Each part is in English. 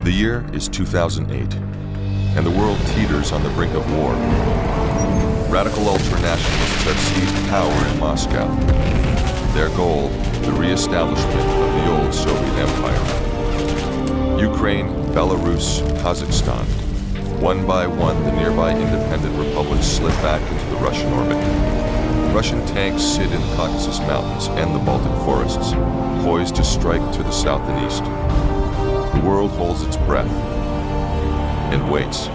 The year is 2008, and the world teeters on the brink of war. Radical ultranationalists have seized power in Moscow. Their goal, the re-establishment of the old Soviet Empire. Ukraine, Belarus, Kazakhstan. One by one, the nearby independent republics slip back into the Russian orbit. Russian tanks sit in the Caucasus Mountains and the Baltic forests, poised to strike to the south and east. The world holds its breath and waits.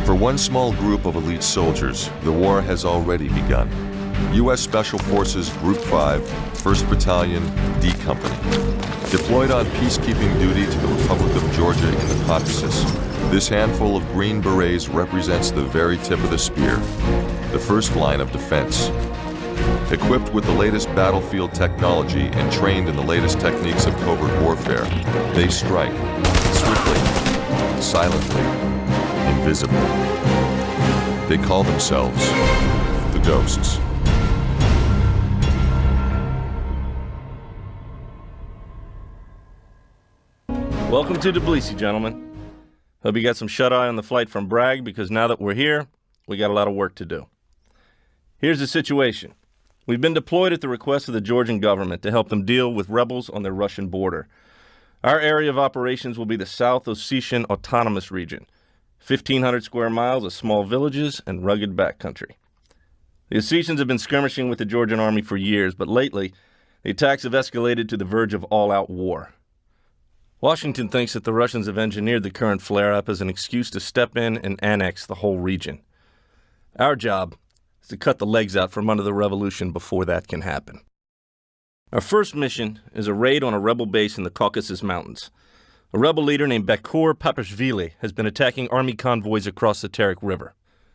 For one small group of elite soldiers, the war has already begun. U.S. Special Forces Group 5, 1st Battalion, D Company. Deployed on peacekeeping duty to the Republic of Georgia in the Caucasus, this handful of Green Berets represents the very tip of the spear, the first line of defense. Equipped with the latest battlefield technology and trained in the latest techniques of covert warfare, they strike, swiftly, silently, invisibly. They call themselves the Ghosts. Welcome to Tbilisi, gentlemen. Hope you got some shut-eye on the flight from Bragg, because now that we're here, we got a lot of work to do. Here's the situation. We've been deployed at the request of the Georgian government to help them deal with rebels on their Russian border. Our area of operations will be the South Ossetian Autonomous Region, 1,500 square miles of small villages and rugged backcountry. The Ossetians have been skirmishing with the Georgian army for years, but lately, the attacks have escalated to the verge of all-out war. Washington thinks that the Russians have engineered the current flare-up as an excuse to step in and annex the whole region. Our job is to cut the legs out from under the revolution before that can happen. Our first mission is a raid on a rebel base in the Caucasus Mountains. A rebel leader named Bakur Papashvili has been attacking army convoys across the Terek River.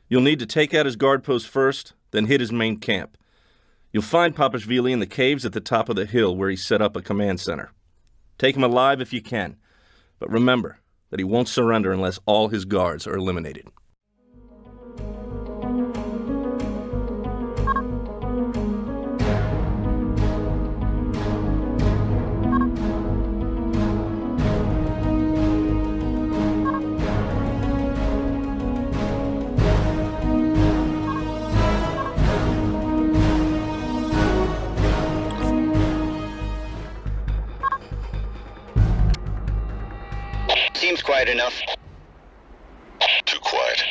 You'll need to take out his guard post first, then hit his main camp. You'll find Papashvili in the caves at the top of the hill where he set up a command center. Take him alive if you can, but remember that he won't surrender unless all his guards are eliminated. Seems quiet enough. Too quiet.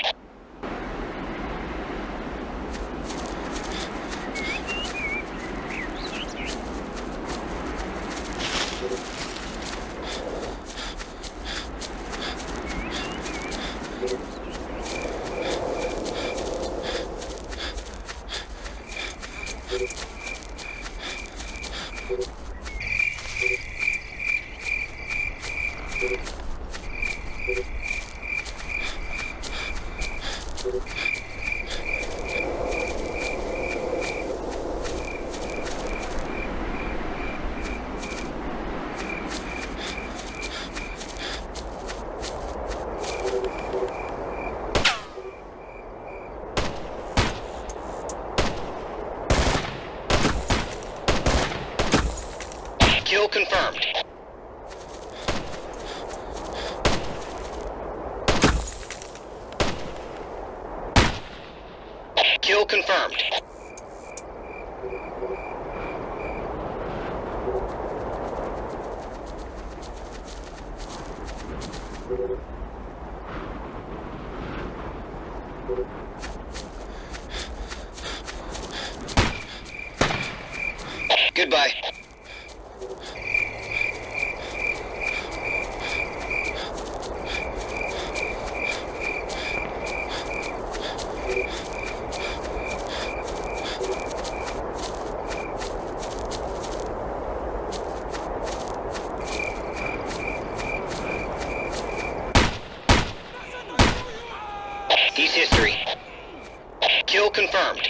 Kill confirmed. Kill confirmed. Goodbye. He's history. Kill confirmed.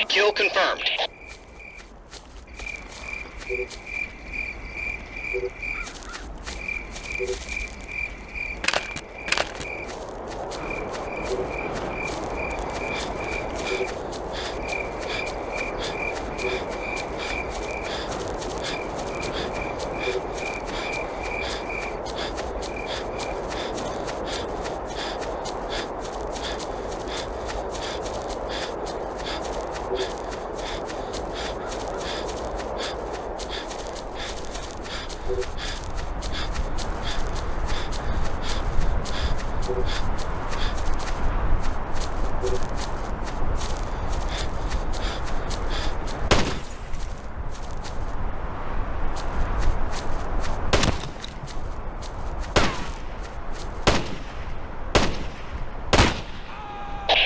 Kill confirmed.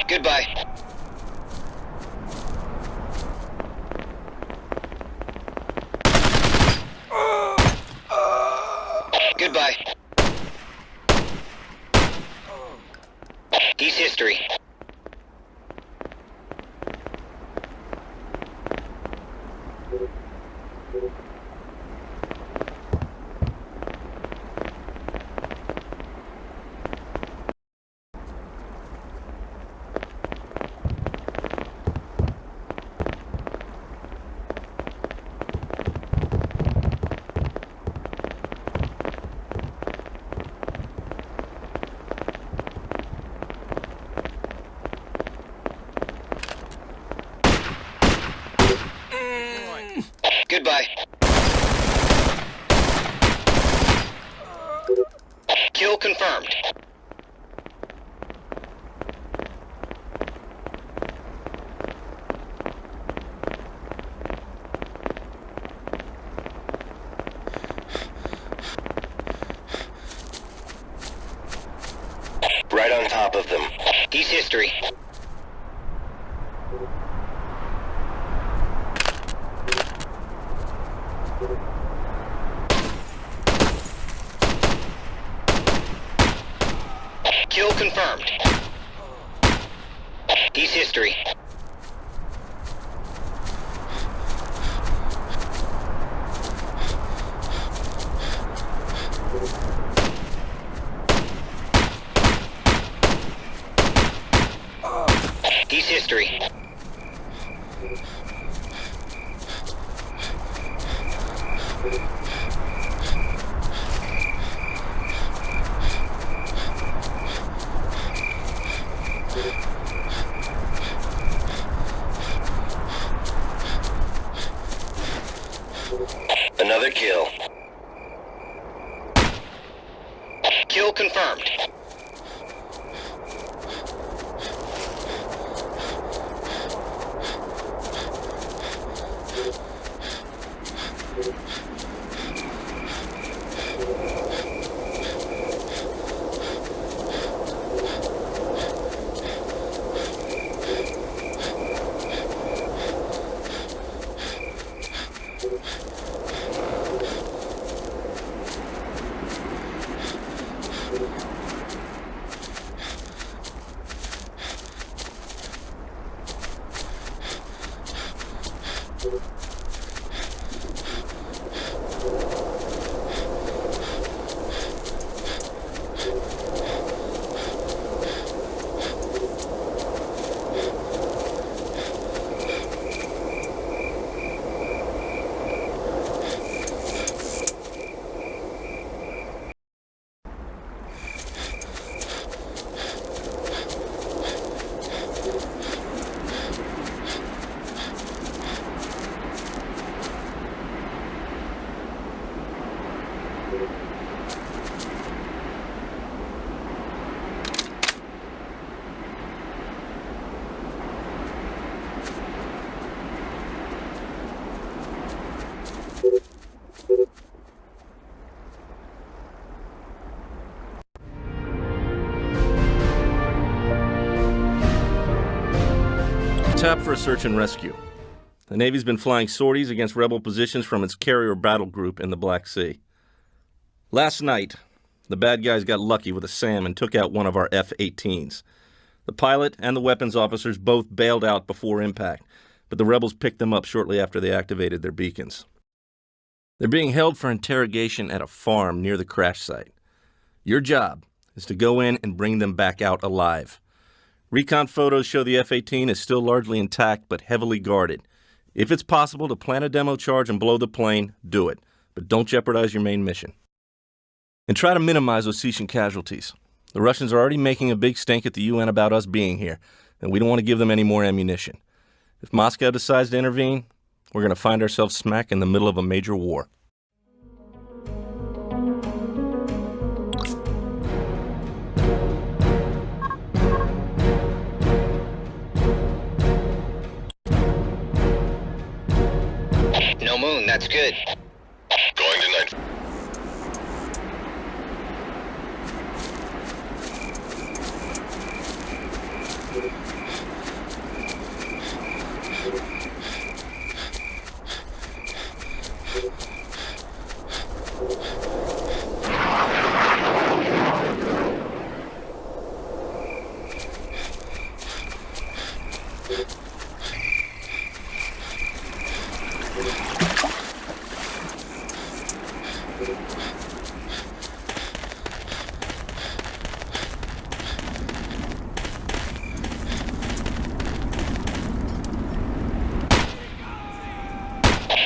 Goodbye. Goodbye. He's history. Goodbye. Kill confirmed. Right on top of them. He's history. Kill confirmed. He's history. He's history. Another kill. Kill confirmed. Tap for a search and rescue. The Navy's been flying sorties against rebel positions from its carrier battle group in the Black Sea. Last night, the bad guys got lucky with a SAM and took out one of our F-18s. The pilot and the weapons officers both bailed out before impact, but the rebels picked them up shortly after they activated their beacons. They're being held for interrogation at a farm near the crash site. Your job is to go in and bring them back out alive. Recon photos show the F-18 is still largely intact but heavily guarded. If it's possible to plant a demo charge and blow the plane, do it. But don't jeopardize your main mission. And try to minimize Ossetian casualties. The Russians are already making a big stink at the UN about us being here, and we don't want to give them any more ammunition. If Moscow decides to intervene, we're going to find ourselves smack in the middle of a major war. No moon, that's good. Going to night.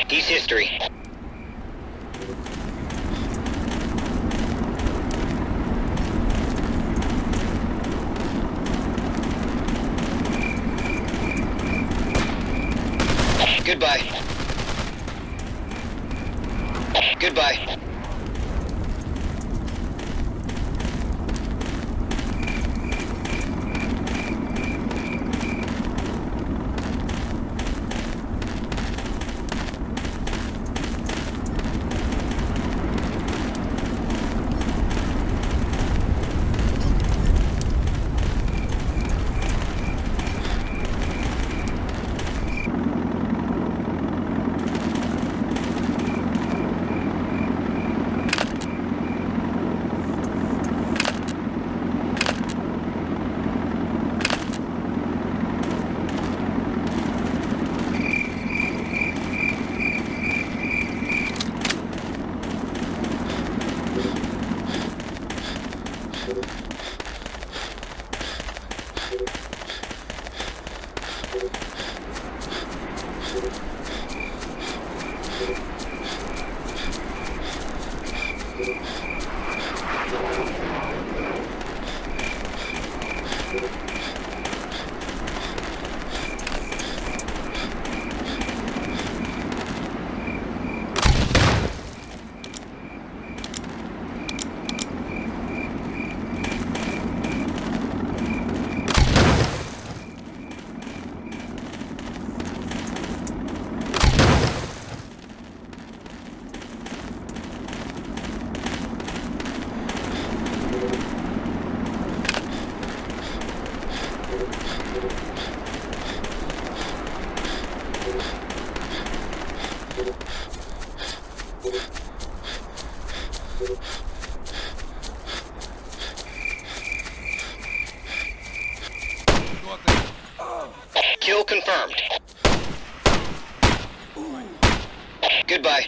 He's history. Goodbye. Goodbye. Kill confirmed. Goodbye.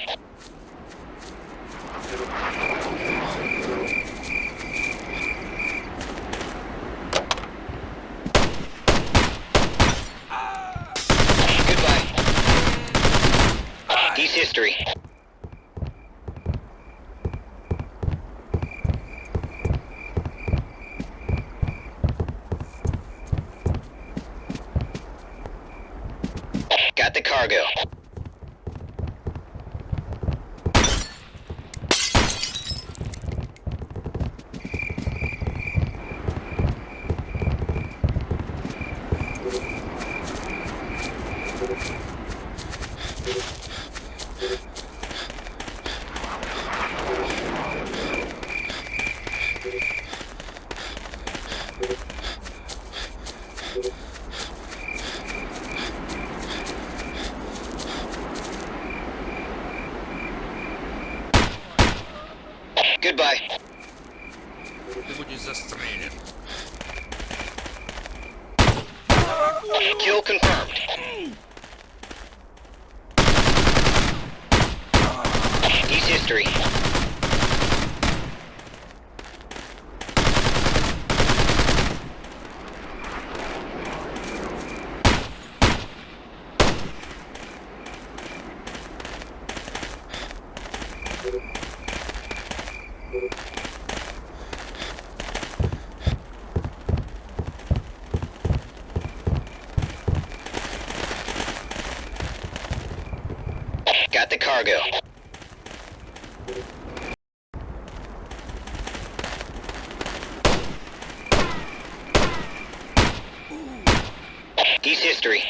Goodbye. He's history. Got the cargo. Goodbye. Ты будешь застрелен. Kill confirmed. He's history. Got the cargo. He's history.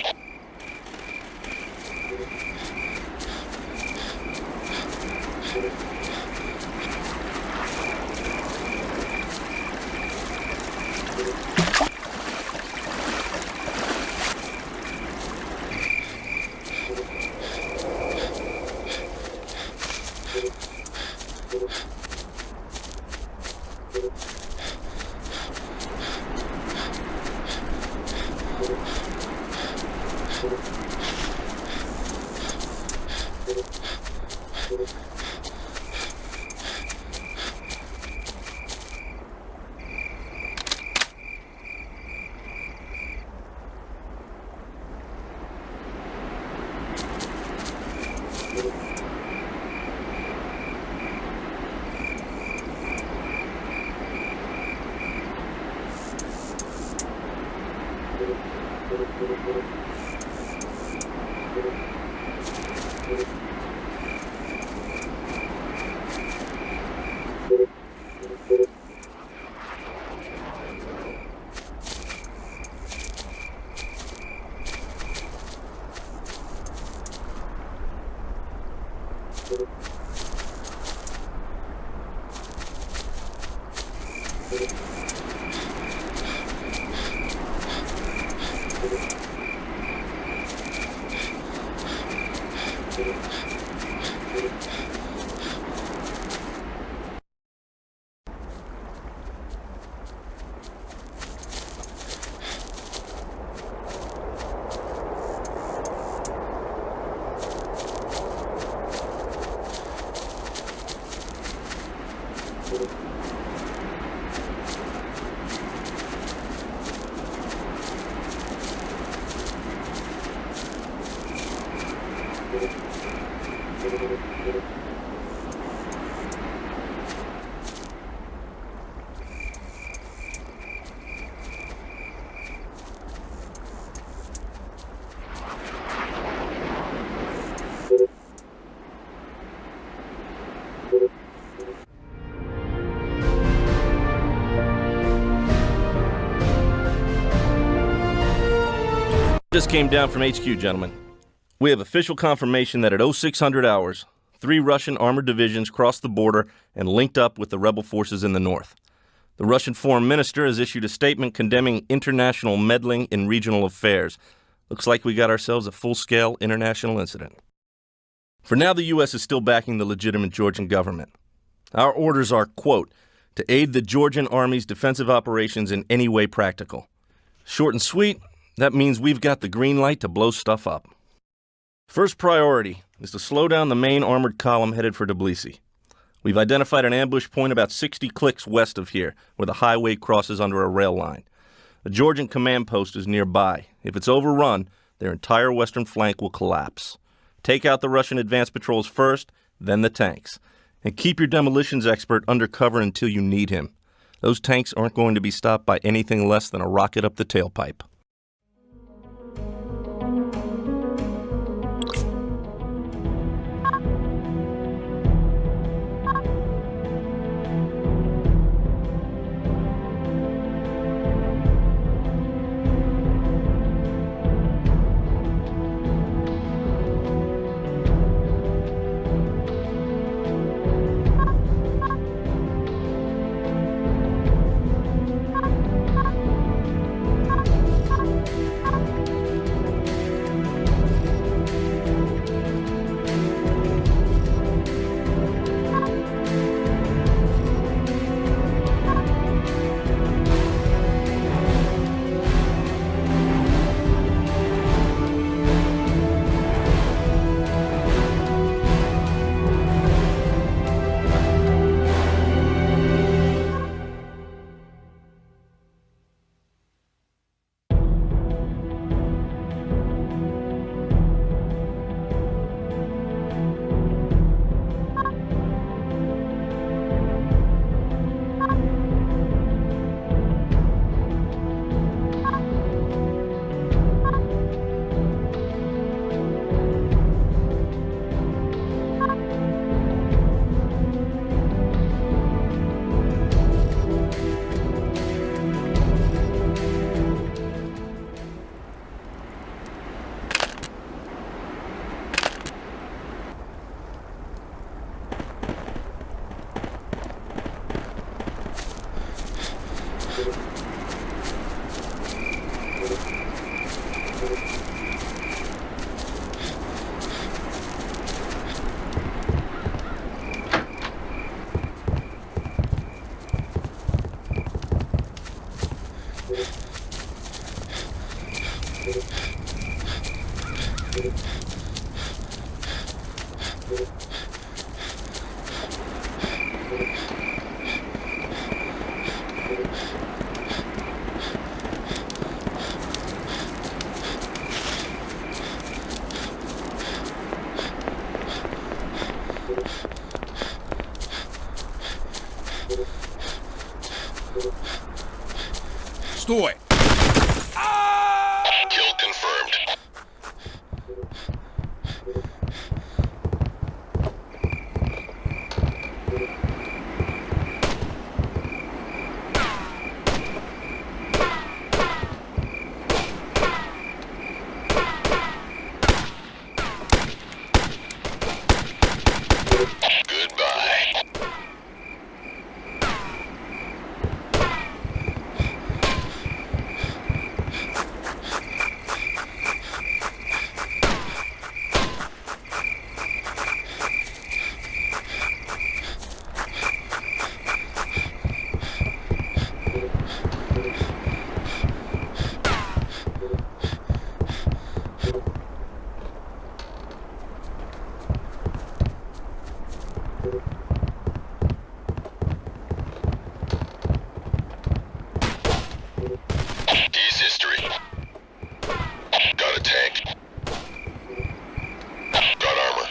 Just came down from HQ, gentlemen. We have official confirmation that at 0600 hours, 3 Russian armored divisions crossed the border and linked up with the rebel forces in the north. The Russian foreign minister has issued a statement condemning international meddling in regional affairs. Looks like we got ourselves a full-scale international incident. For now, the U.S. is still backing the legitimate Georgian government. Our orders are, quote, to aid the Georgian army's defensive operations in any way practical. Short and sweet, that means we've got the green light to blow stuff up. First priority is to slow down the main armored column headed for Tbilisi. We've identified an ambush point about 60 clicks west of here, where the highway crosses under a rail line. A Georgian command post is nearby. If it's overrun, their entire western flank will collapse. Take out the Russian advance patrols first, then the tanks. And keep your demolitions expert undercover until you need him. Those tanks aren't going to be stopped by anything less than a rocket up the tailpipe. Стой! Kill confirmed. Goodbye. Peace history. Got a tank. Got armor.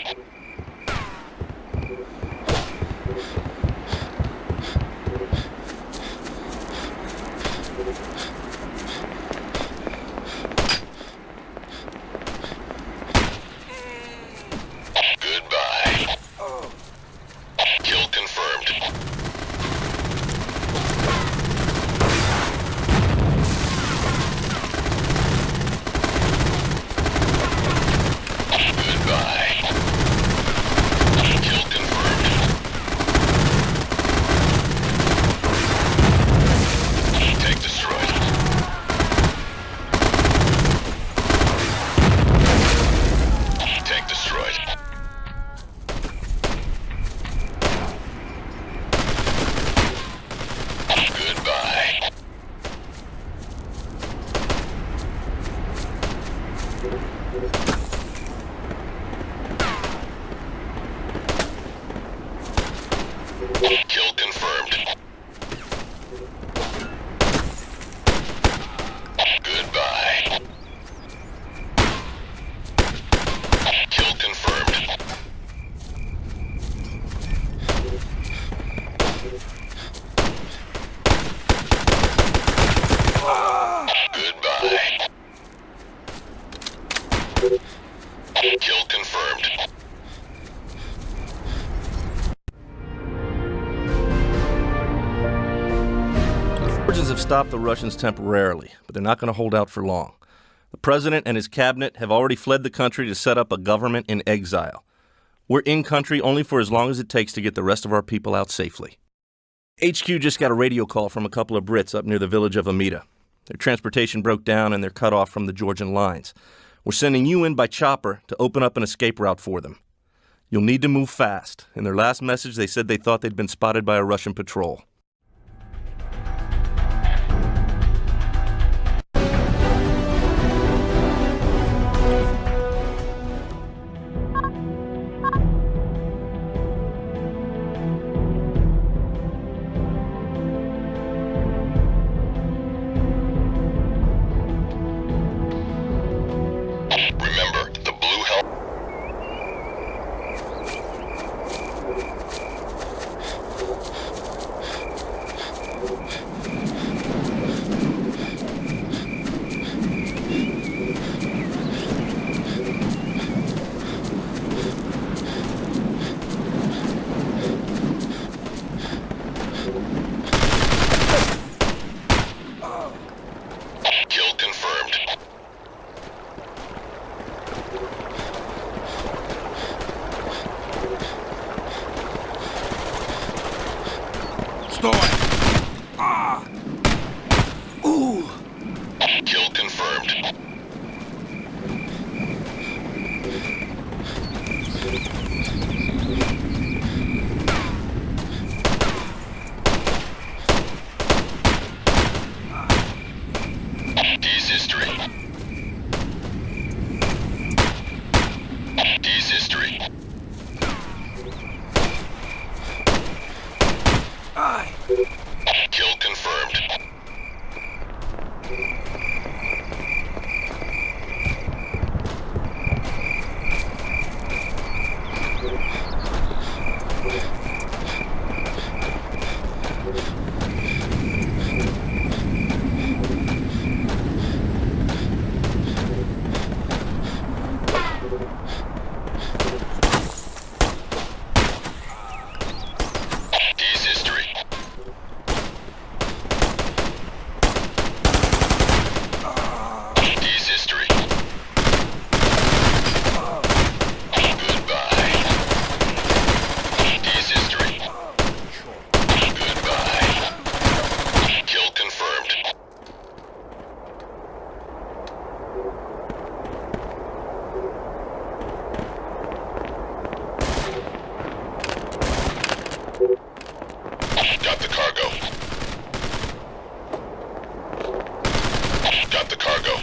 Goodbye. Kill confirmed. Goodbye. Kill confirmed. Take destroyed. Tank destroyed. Goodbye. Kill confirmed. Goodbye. Kill confirmed. Goodbye. Kill confirmed. Georgians have stopped the Russians temporarily, but they're not going to hold out for long. The president and his cabinet have already fled the country to set up a government in exile. We're in country only for as long as it takes to get the rest of our people out safely. HQ just got a radio call from a couple of Brits up near the village of Amida. Their transportation broke down and they're cut off from the Georgian lines. We're sending you in by chopper to open up an escape route for them. You'll need to move fast. In their last message, they said they thought they'd been spotted by a Russian patrol. Remember, the blue helmet. Kill confirmed. Стой! Kill confirmed. Peace history. Peace history. Kill confirmed. Peace history. Peace history. Goodbye. Peace history. Goodbye. Kill confirmed. Got the cargo. Got the cargo.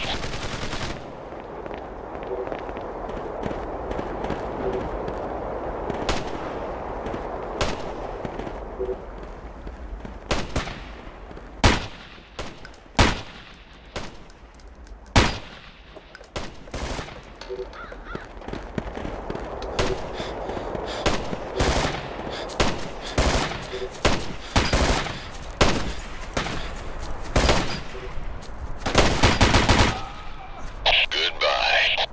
Goodbye.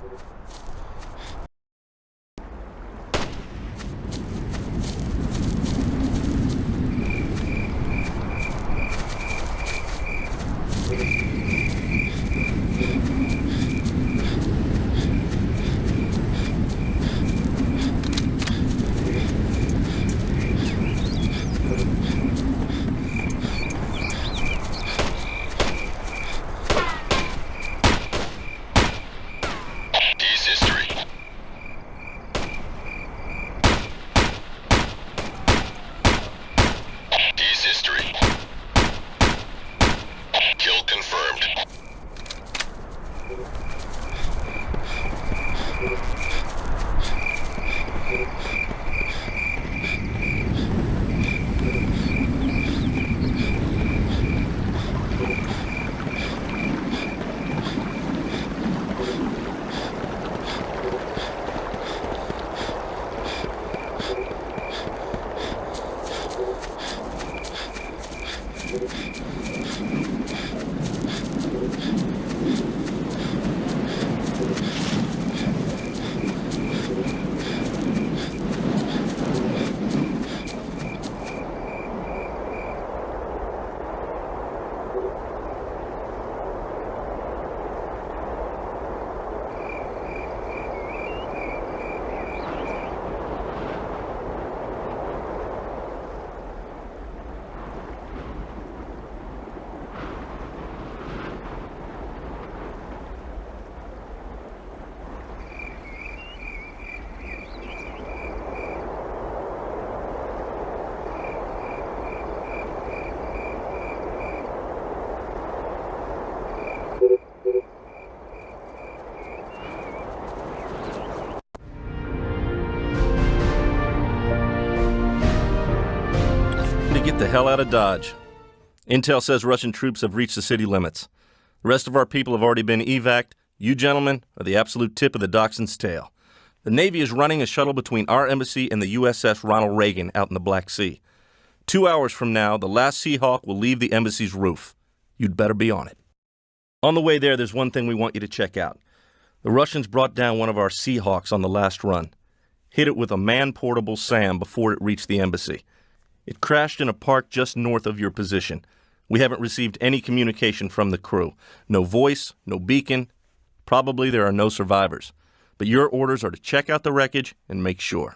Peace history. Peace history. Kill confirmed. Get the hell out of Dodge. Intel says Russian troops have reached the city limits. The rest of our people have already been evac'd. You gentlemen are the absolute tip of the dachshund's tail. The Navy is running a shuttle between our embassy and the USS Ronald Reagan out in the Black Sea. 2 hours from now, the last Seahawk will leave the embassy's roof. You'd better be on it. On the way there's one thing we want you to check out. The Russians brought down one of our Seahawks on the last run. Hit it with a man-portable SAM before it reached the embassy. It crashed in a park just north of your position. We haven't received any communication from the crew. No voice, no beacon. Probably there are no survivors. But your orders are to check out the wreckage and make sure.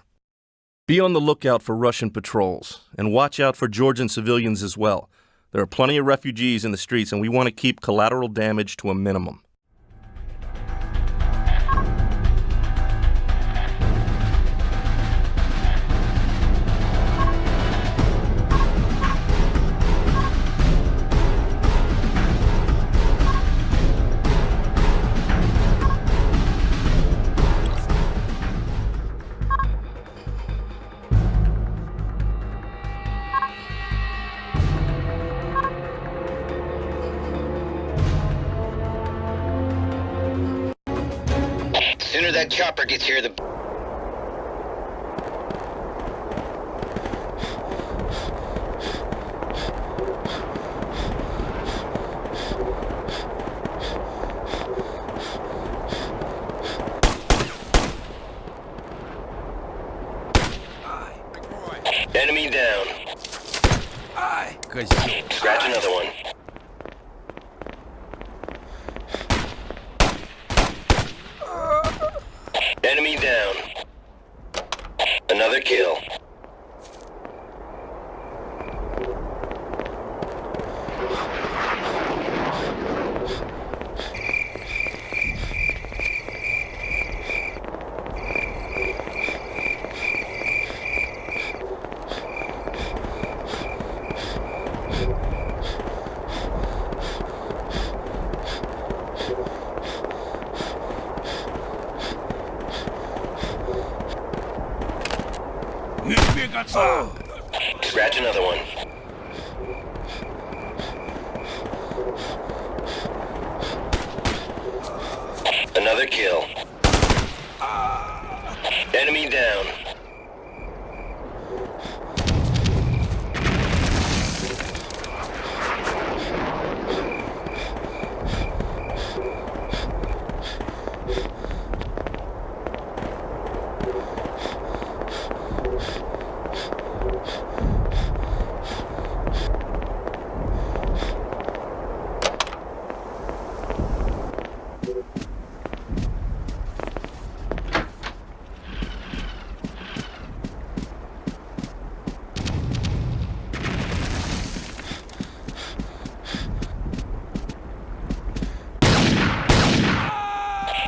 Be on the lookout for Russian patrols, and watch out for Georgian civilians as well. There are plenty of refugees in the streets, and we want to keep collateral damage to a minimum. that chopper gets here, the... Enemy down. Scratch another one. Enemy down. Another kill. Scratch another one. Another kill. Enemy down.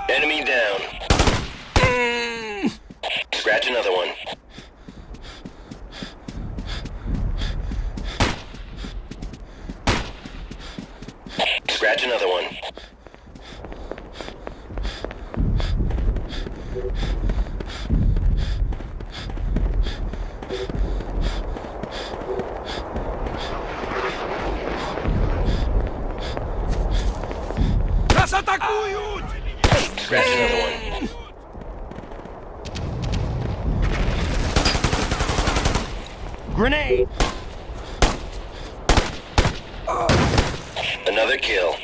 Enemy down. Scratch another one. Scratch another one. Нас атакуют! Scratch another one. Grenade! Another kill.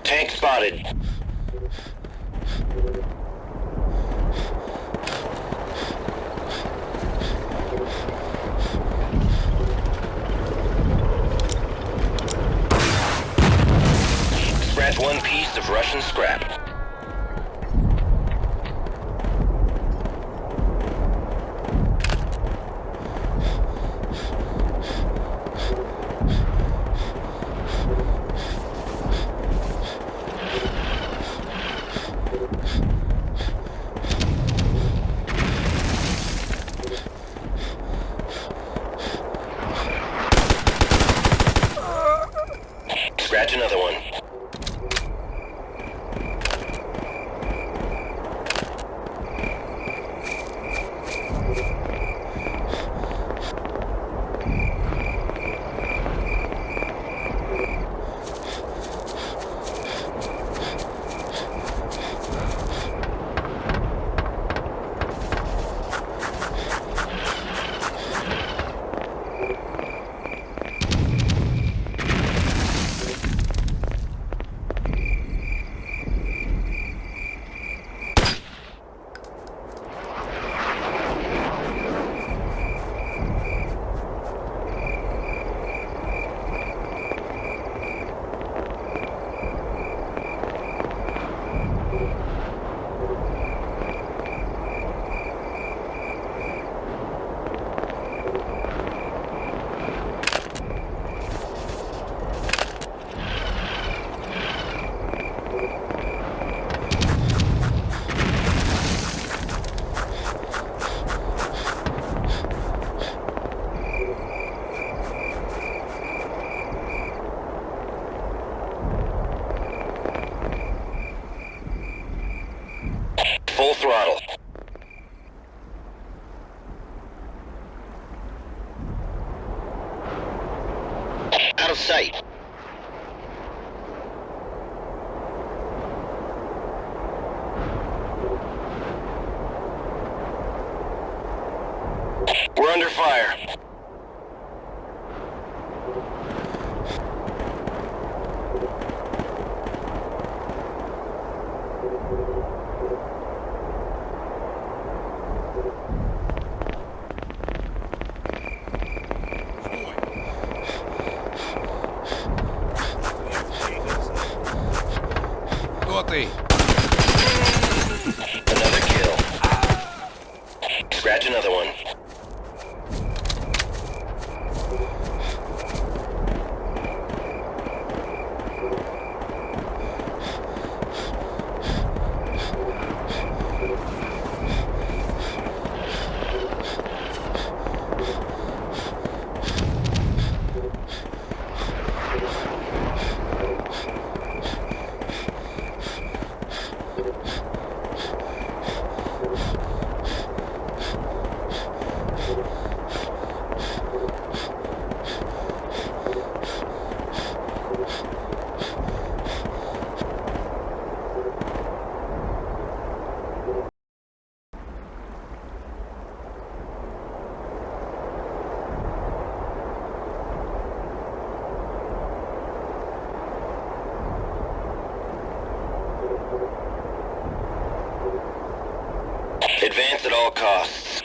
Tank spotted. Scratch one piece of Russian scrap. Scratch another one. We're under fire. Кто ты? Another kill. Scratch another one. Advance at all costs.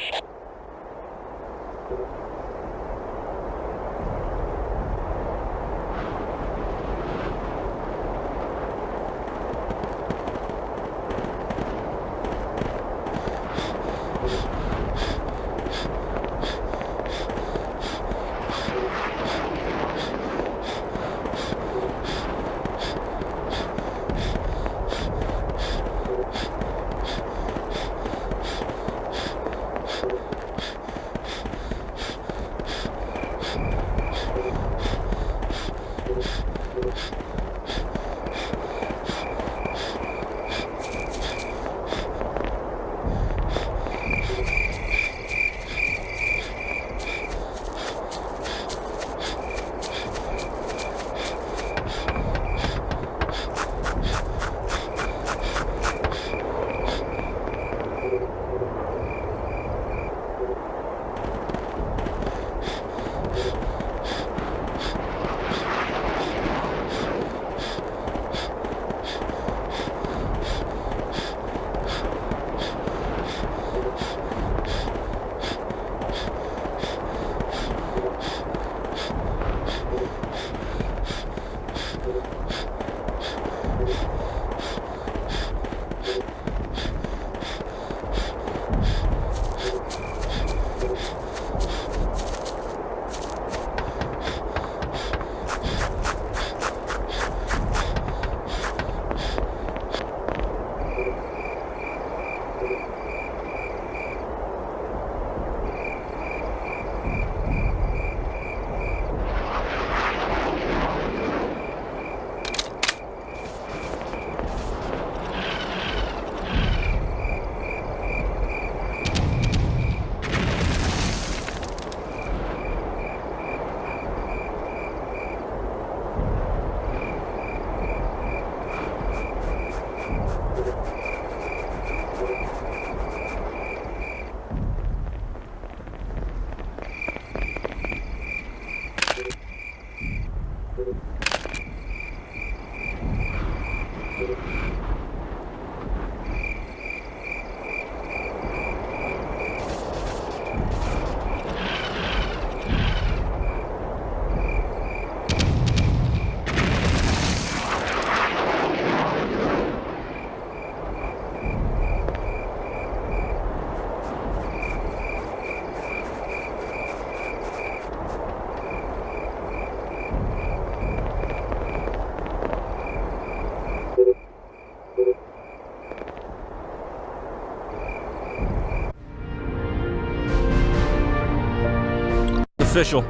Official.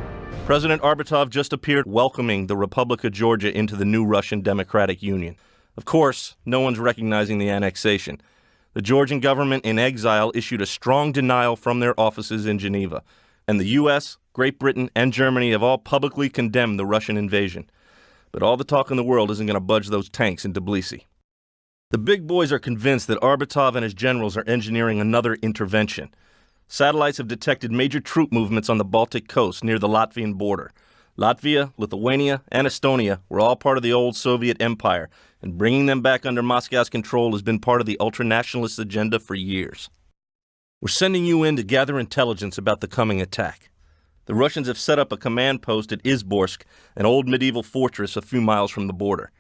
President Arbatov just appeared welcoming the Republic of Georgia into the new Russian Democratic Union. Of course, no one's recognizing the annexation. The Georgian government in exile issued a strong denial from their offices in Geneva. And the U.S., Great Britain, and Germany have all publicly condemned the Russian invasion. But all the talk in the world isn't going to budge those tanks in Tbilisi. The big boys are convinced that Arbatov and his generals are engineering another intervention. Satellites have detected major troop movements on the Baltic coast near the Latvian border. Latvia, Lithuania, and Estonia were all part of the old Soviet Empire, and bringing them back under Moscow's control has been part of the ultranationalist agenda for years. We're sending you in to gather intelligence about the coming attack. The Russians have set up a command post at Izborsk, an old medieval fortress a few miles from the border.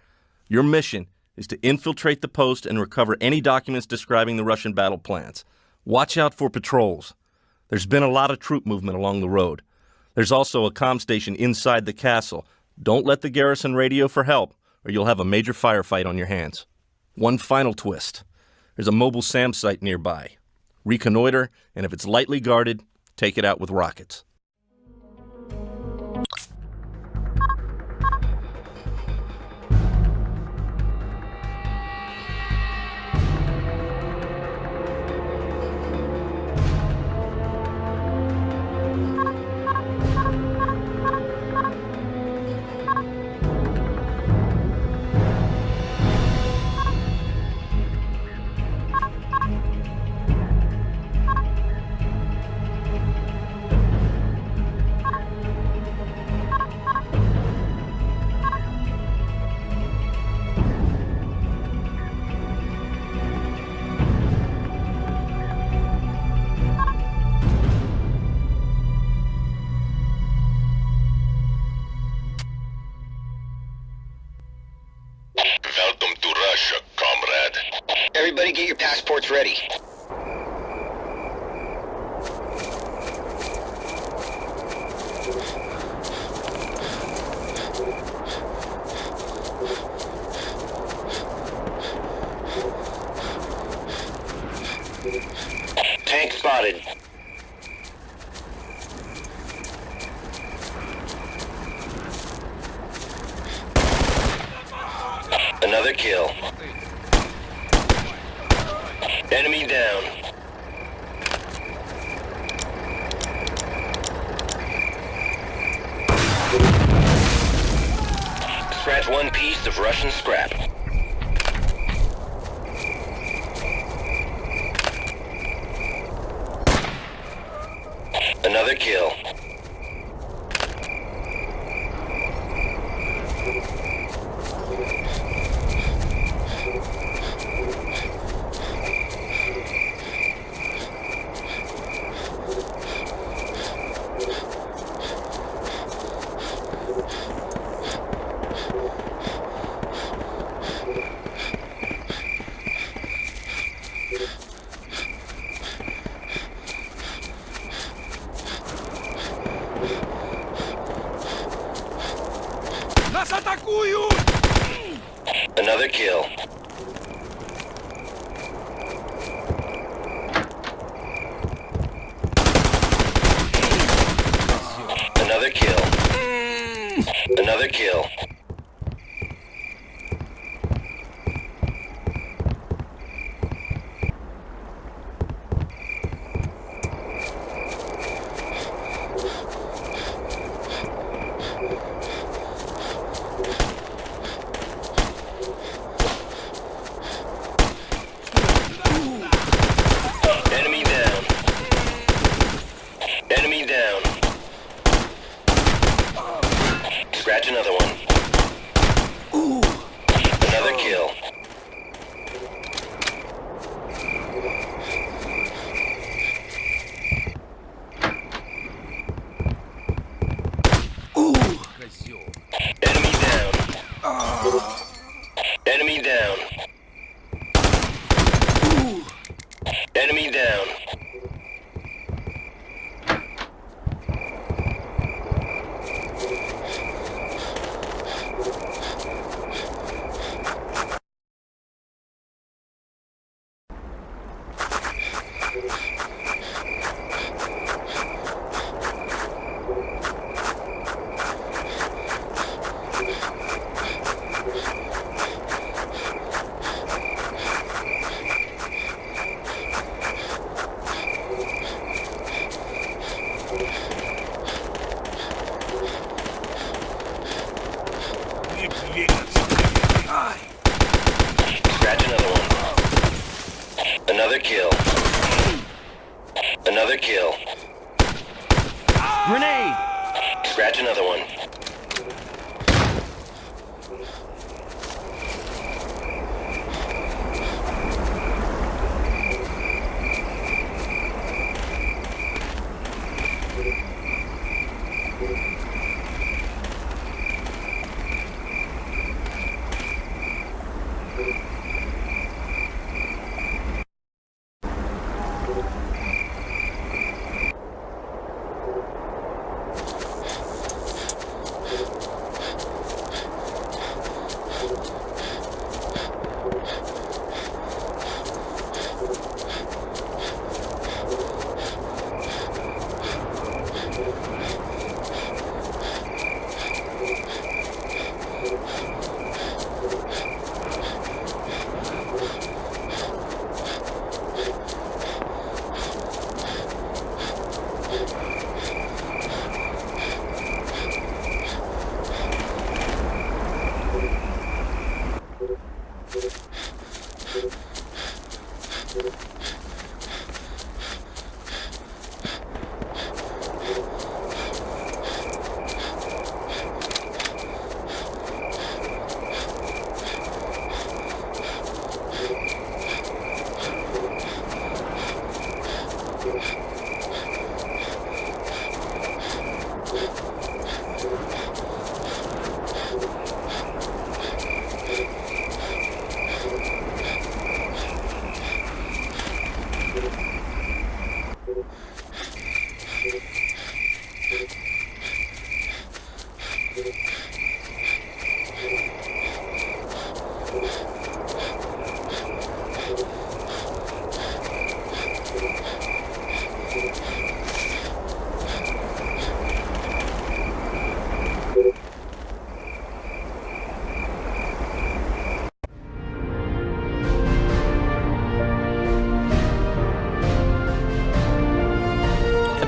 Your mission is to infiltrate the post and recover any documents describing the Russian battle plans. Watch out for patrols. There's been a lot of troop movement along the road. There's also a comm station inside the castle. Don't let the garrison radio for help, or you'll have a major firefight on your hands. One final twist. There's a mobile SAM site nearby. Reconnoiter, and if it's lightly guarded, take it out with rockets. Welcome to Russia, comrade. Everybody get your passports ready. Tank spotted. Another kill. Enemy down. Scratch one piece of Russian scrap. Another kill. Нас атакуют! Another kill. Another kill. Another kill. Enemy down. Enemy down. Scratch another one. Another kill. Enemy down. Enemy down. Enemy down. Another kill. Grenade! Scratch another one.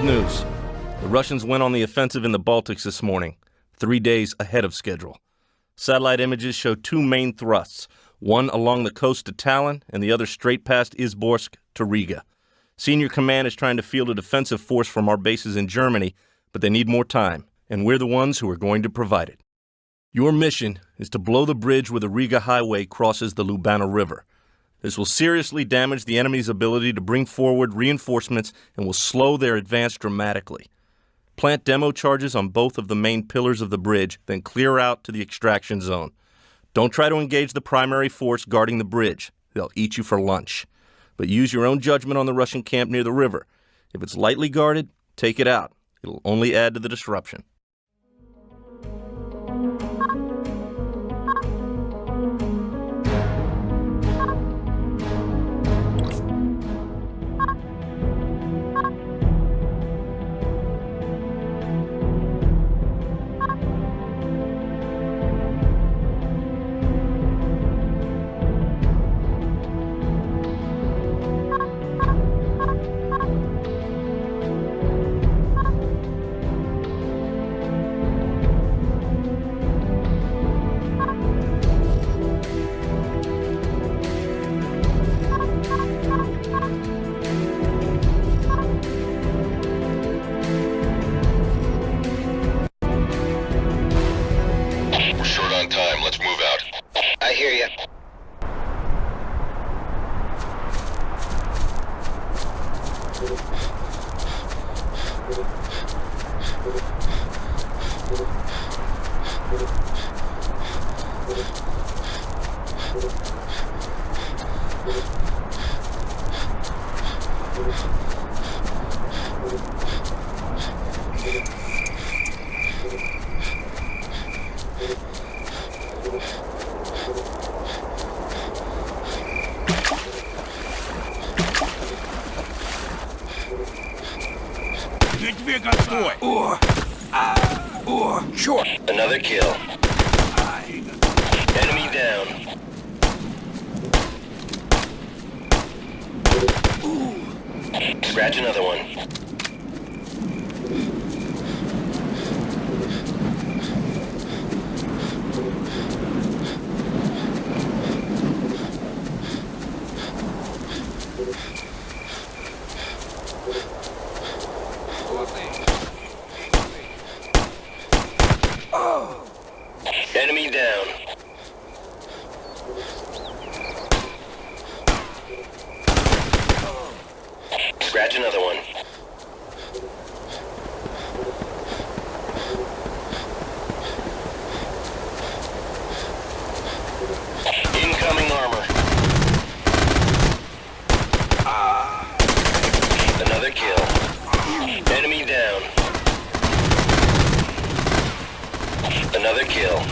News. The Russians went on the offensive in the Baltics this morning, 3 days ahead of schedule. Satellite images show two main thrusts, one along the coast to Tallinn and the other straight past Izborsk to Riga. Senior command is trying to field a defensive force from our bases in Germany, but they need more time, and we're the ones who are going to provide it. Your mission is to blow the bridge where the Riga highway crosses the Lubana River. This will seriously damage the enemy's ability to bring forward reinforcements and will slow their advance dramatically. Plant demo charges on both of the main pillars of the bridge, then clear out to the extraction zone. Don't try to engage the primary force guarding the bridge. They'll eat you for lunch. But use your own judgment on the Russian camp near the river. If it's lightly guarded, take it out. It'll only add to the disruption. Sure. Another kill. Enemy down. Scratch another one. Scratch another one. Incoming armor. Another kill. Enemy down. Another kill.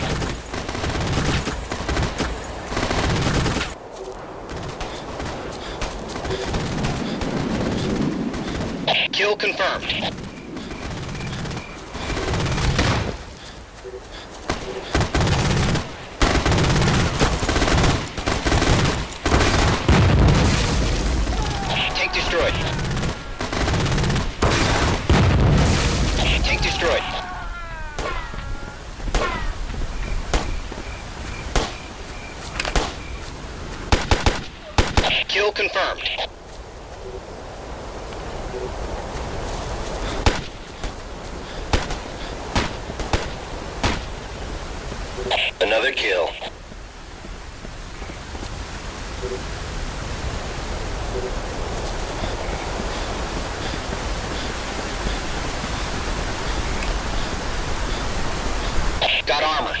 Kill confirmed. Tank destroyed. Tank destroyed. Kill confirmed. Another kill. Got armor.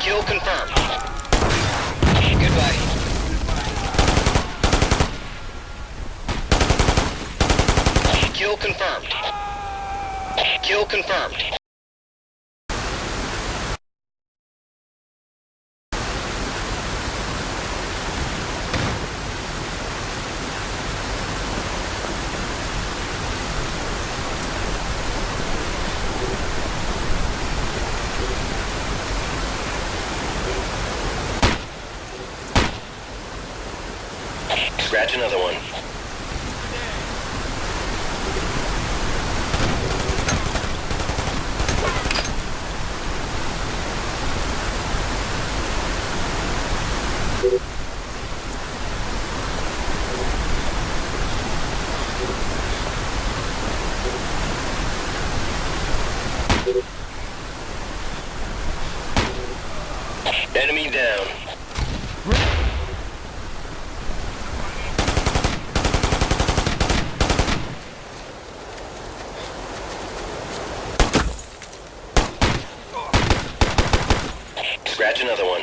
Kill confirmed. Goodbye. Kill confirmed. Kill confirmed. Scratch another one. Enemy down. Scratch another one.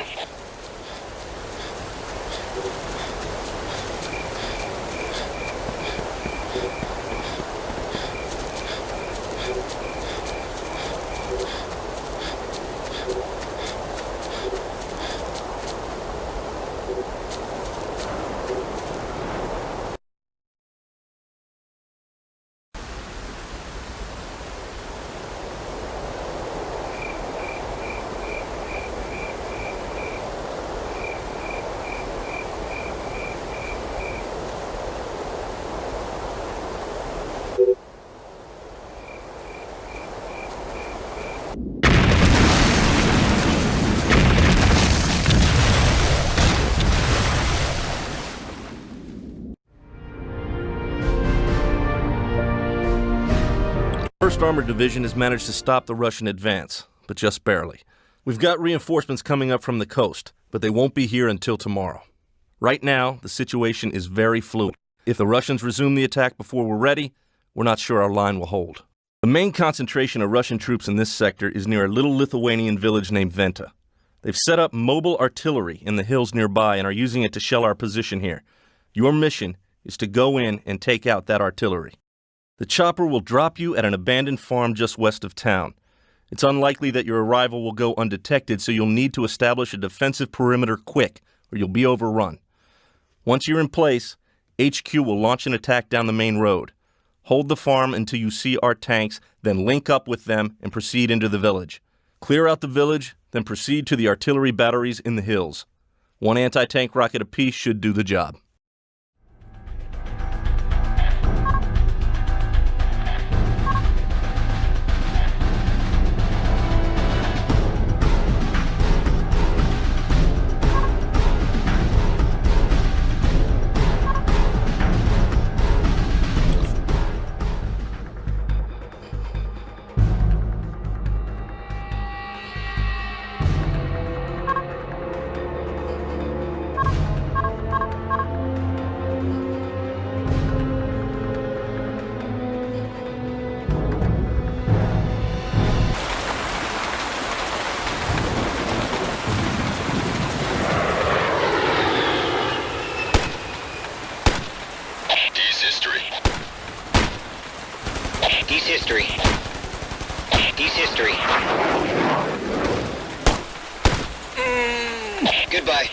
First Armored Division has managed to stop the Russian advance, but just barely. We've got reinforcements coming up from the coast, but they won't be here until tomorrow. Right now, the situation is very fluid. If the Russians resume the attack before we're ready, we're not sure our line will hold. The main concentration of Russian troops in this sector is near a little Lithuanian village named Venta. They've set up mobile artillery in the hills nearby and are using it to shell our position here. Your mission is to go in and take out that artillery. The chopper will drop you at an abandoned farm just west of town. It's unlikely that your arrival will go undetected, so you'll need to establish a defensive perimeter quick, or you'll be overrun. Once you're in place, HQ will launch an attack down the main road. Hold the farm until you see our tanks, then link up with them and proceed into the village. Clear out the village, then proceed to the artillery batteries in the hills. One anti-tank rocket apiece should do the job. history. He's history. Goodbye.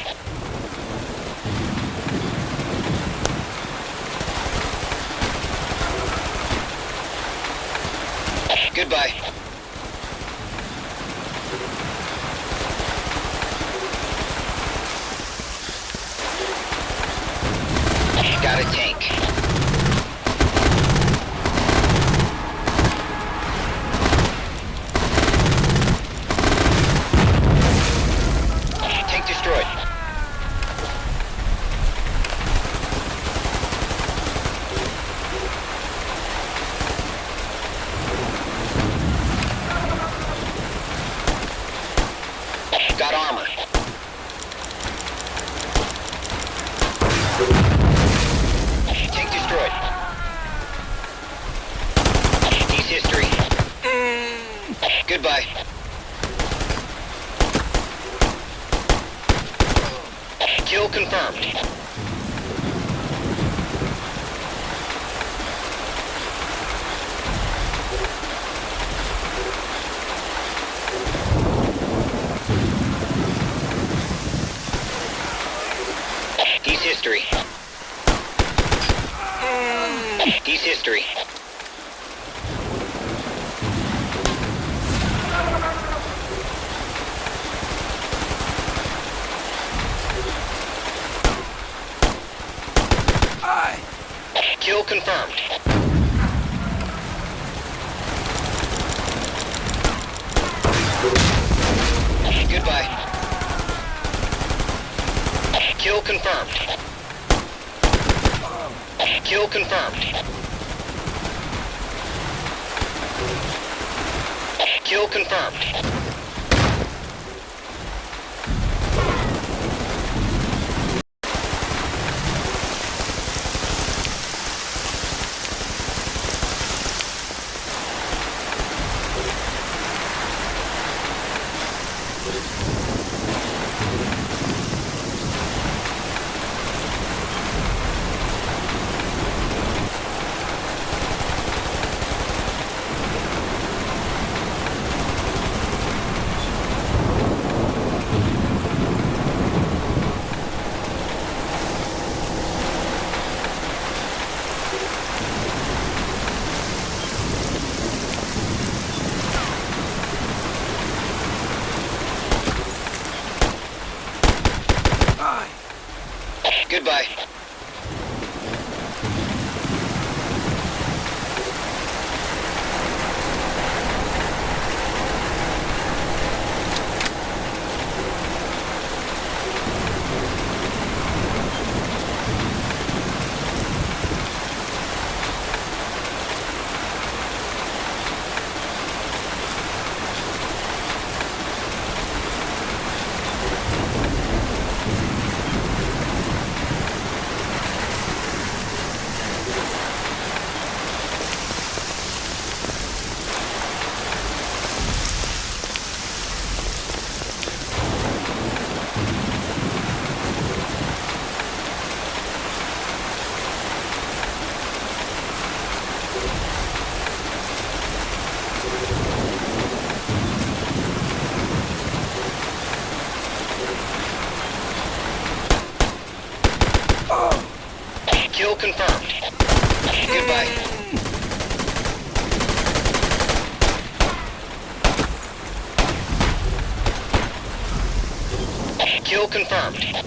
Goodbye. Got a tank. Tank destroyed. Got armor. Tank destroyed. He's history. Goodbye. Kill confirmed. He's history. He's history. Kill confirmed. Goodbye. Kill confirmed. Kill confirmed. Kill confirmed. Goodbye. Kill confirmed. Goodbye. Kill confirmed.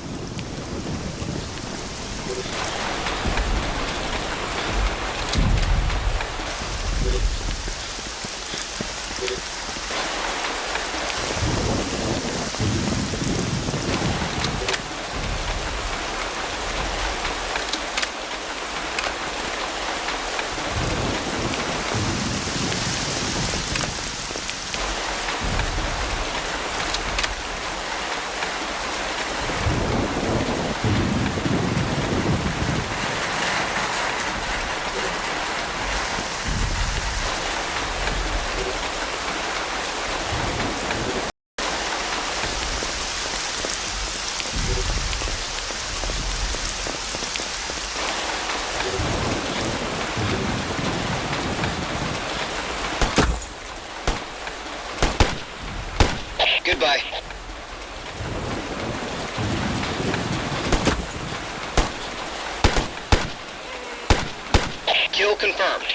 confirmed.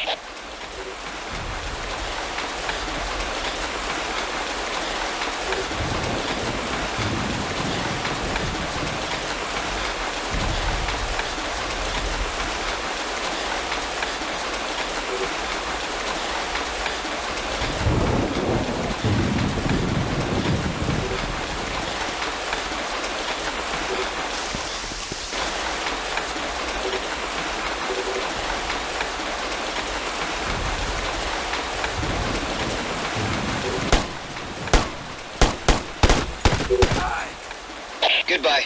Goodbye.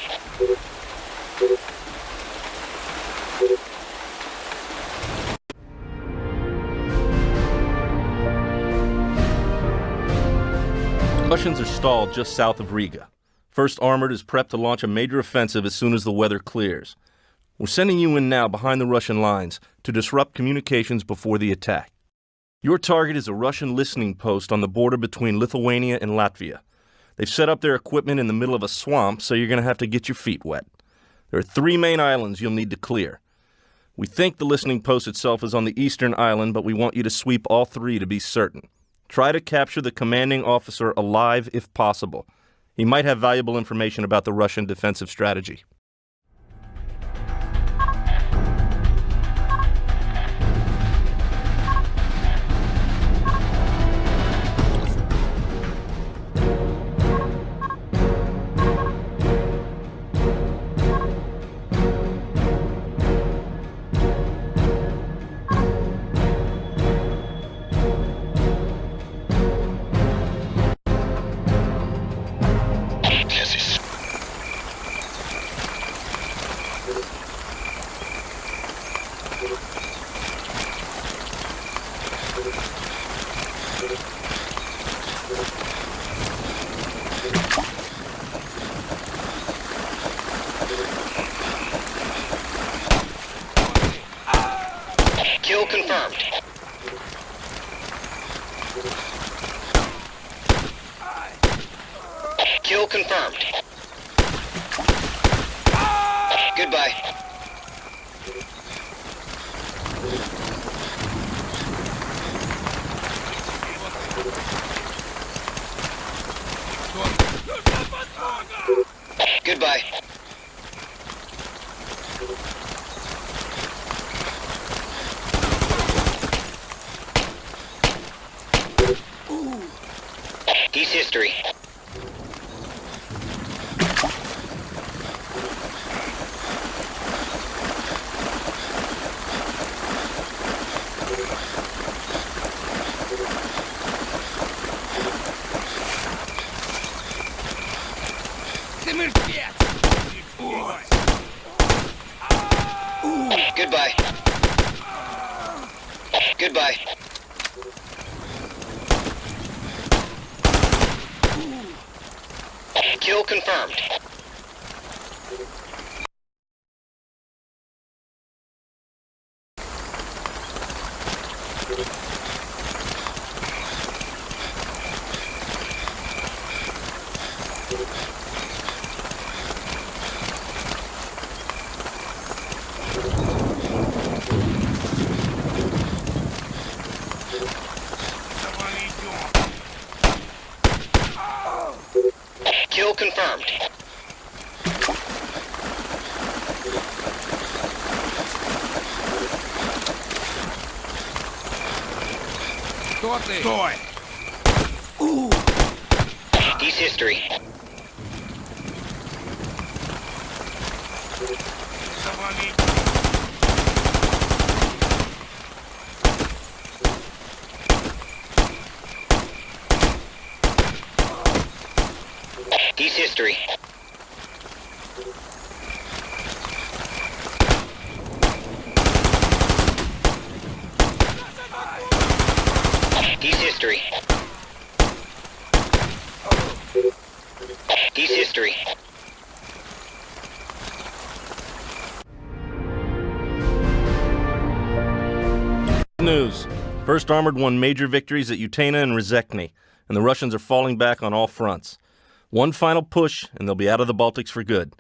Russians are stalled just south of Riga. First Armored is prepped to launch a major offensive as soon as the weather clears. We're sending you in now behind the Russian lines to disrupt communications before the attack. Your target is a Russian listening post on the border between Lithuania and Latvia. They've set up their equipment in the middle of a swamp, so you're going to have to get your feet wet. There are 3 main islands you'll need to clear. We think the listening post itself is on the eastern island, but we want you to sweep all 3 to be certain. Try to capture the commanding officer alive if possible. He might have valuable information about the Russian defensive strategy. Kill confirmed. Kill confirmed. Goodbye. Goodbye. He's history. Ты мертвец! Goodbye. Goodbye. Kill confirmed. Kill confirmed. Кто ты? Стой! He's history. Завали! He's history. He's history. He's history. News. First Armored won major victories at Utena and Rezekne, and the Russians are falling back on all fronts. One final push, and they'll be out of the Baltics for good.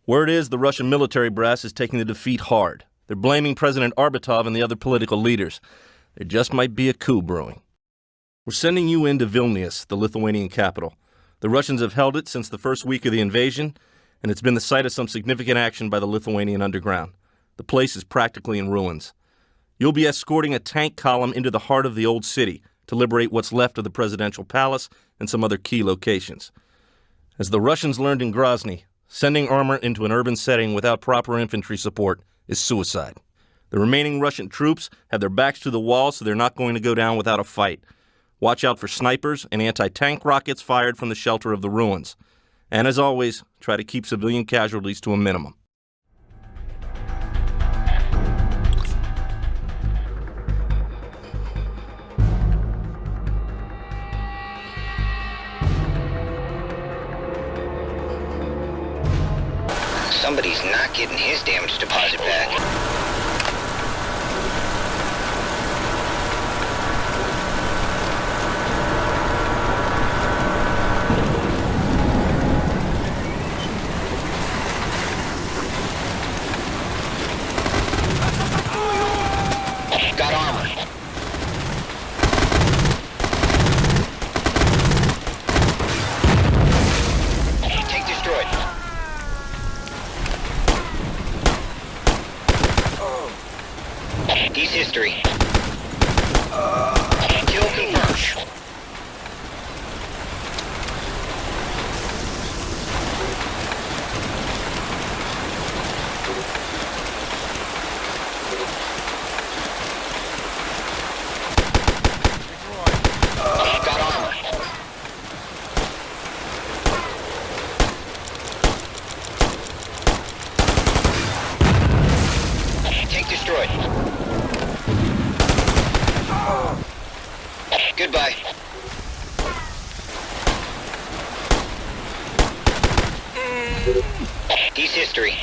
Word is the Russian military brass is taking the defeat hard. They're blaming President Arbatov and the other political leaders. There just might be a coup brewing. We're sending you into Vilnius, the Lithuanian capital. The Russians have held it since the first week of the invasion, and it's been the site of some significant action by the Lithuanian underground. The place is practically in ruins. You'll be escorting a tank column into the heart of the old city to liberate what's left of the presidential palace and some other key locations. As the Russians learned in Grozny, sending armor into an urban setting without proper infantry support is suicide. The remaining Russian troops have their backs to the wall, so they're not going to go down without a fight. Watch out for snipers and anti-tank rockets fired from the shelter of the ruins. And as always, try to keep civilian casualties to a minimum. Somebody's not getting his damage deposit back. Got armor. Tank destroyed. He's history. Kill confirmed. Got armor. Tank destroyed. Goodbye. He's history.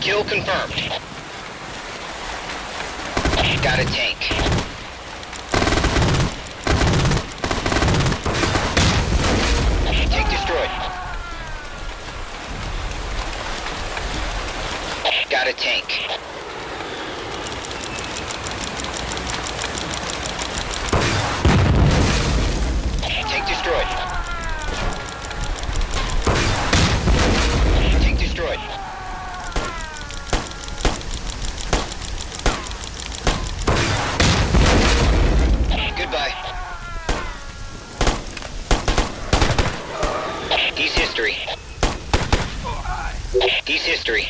Kill confirmed. Got a tank. Tank destroyed. Got a tank. Tank destroyed. Tank destroyed. Goodbye. He's history. He's history.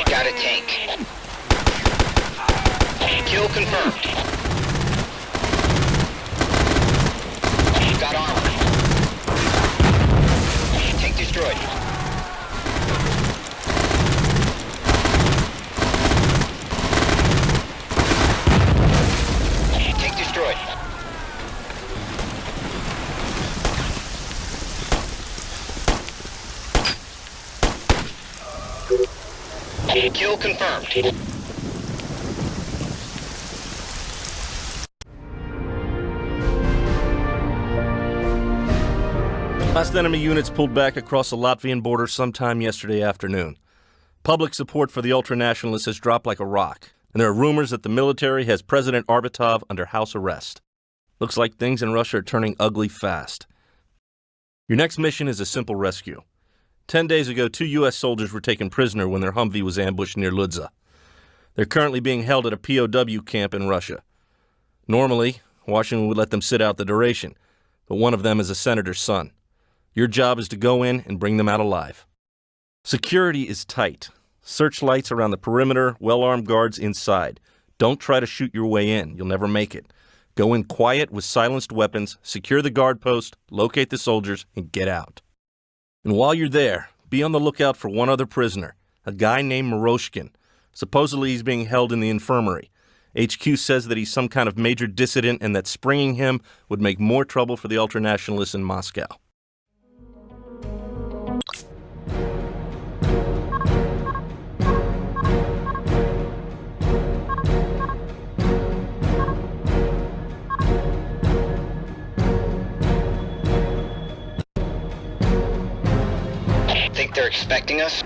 Got a tank. Kill confirmed. Got armor. Tank destroyed. Tank destroyed. Kill confirmed. Last enemy units pulled back across the Latvian border sometime yesterday afternoon. Public support for the ultranationalists has dropped like a rock, and there are rumors that the military has President Arbatov under house arrest. Looks like things in Russia are turning ugly fast. Your next mission is a simple rescue. 10 days ago, 2 U.S. soldiers were taken prisoner when their Humvee was ambushed near Ludza. They're currently being held at a POW camp in Russia. Normally, Washington would let them sit out the duration, but one of them is a senator's son. Your job is to go in and bring them out alive. Security is tight. Searchlights around the perimeter, well-armed guards inside. Don't try to shoot your way in. You'll never make it. Go in quiet with silenced weapons, secure the guard post, locate the soldiers, and get out. And while you're there, be on the lookout for one other prisoner, a guy named Miroshkin. Supposedly he's being held in the infirmary. HQ says that he's some kind of major dissident and that springing him would make more trouble for the ultranationalists in Moscow. Think they're expecting us?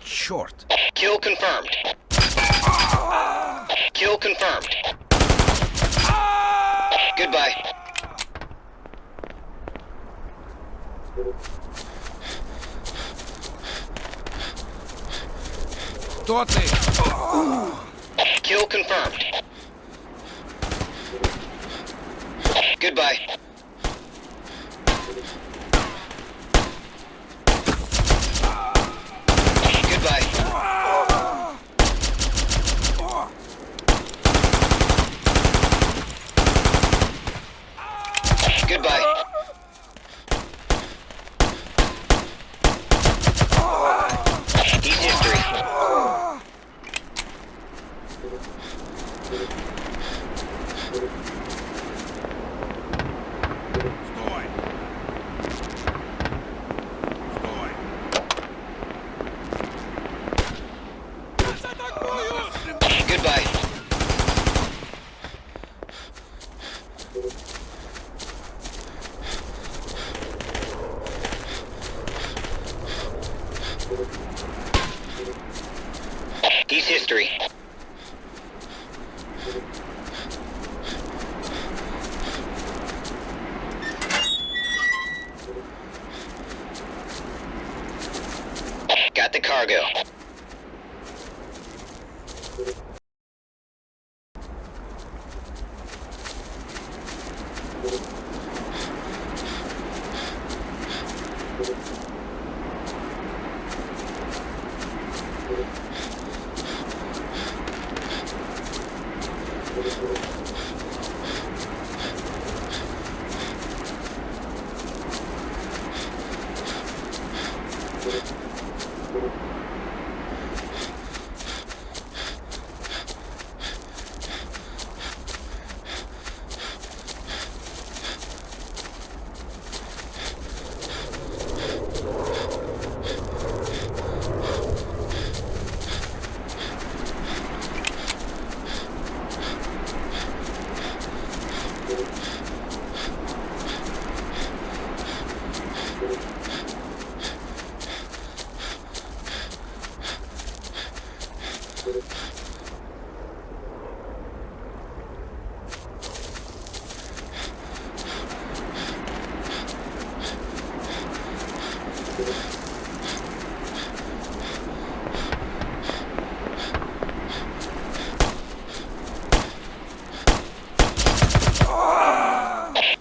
Short. Kill confirmed. Kill confirmed. Goodbye. Кто ты? Kill confirmed. Goodbye. Goodbye. Goodbye. He's history. Стой! Стой! Goodbye. He's history. Got the cargo.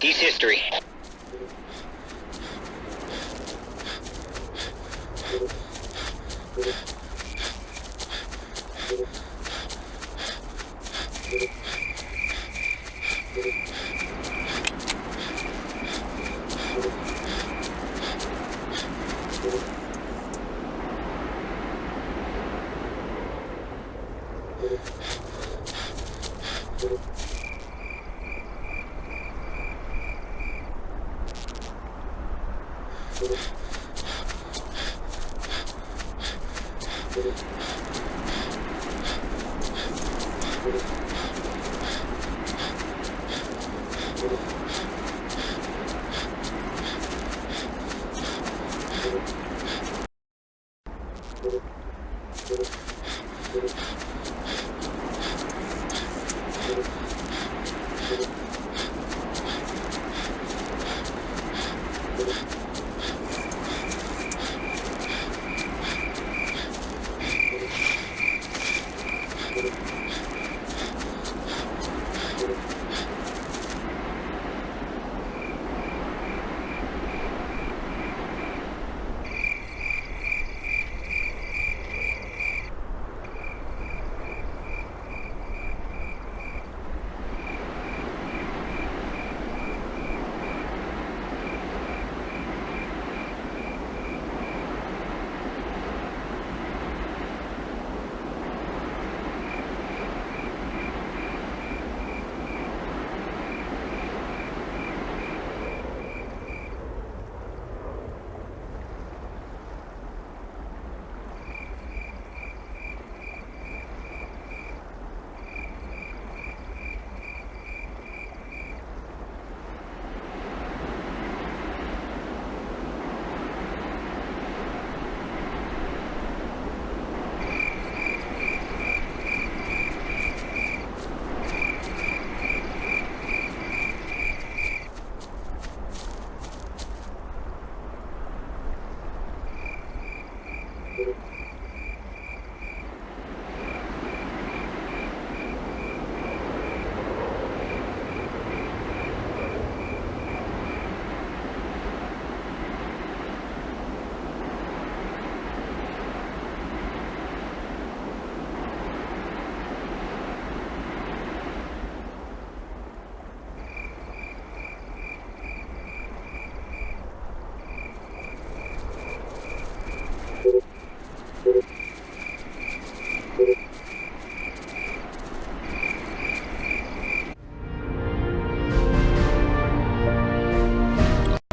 He's history.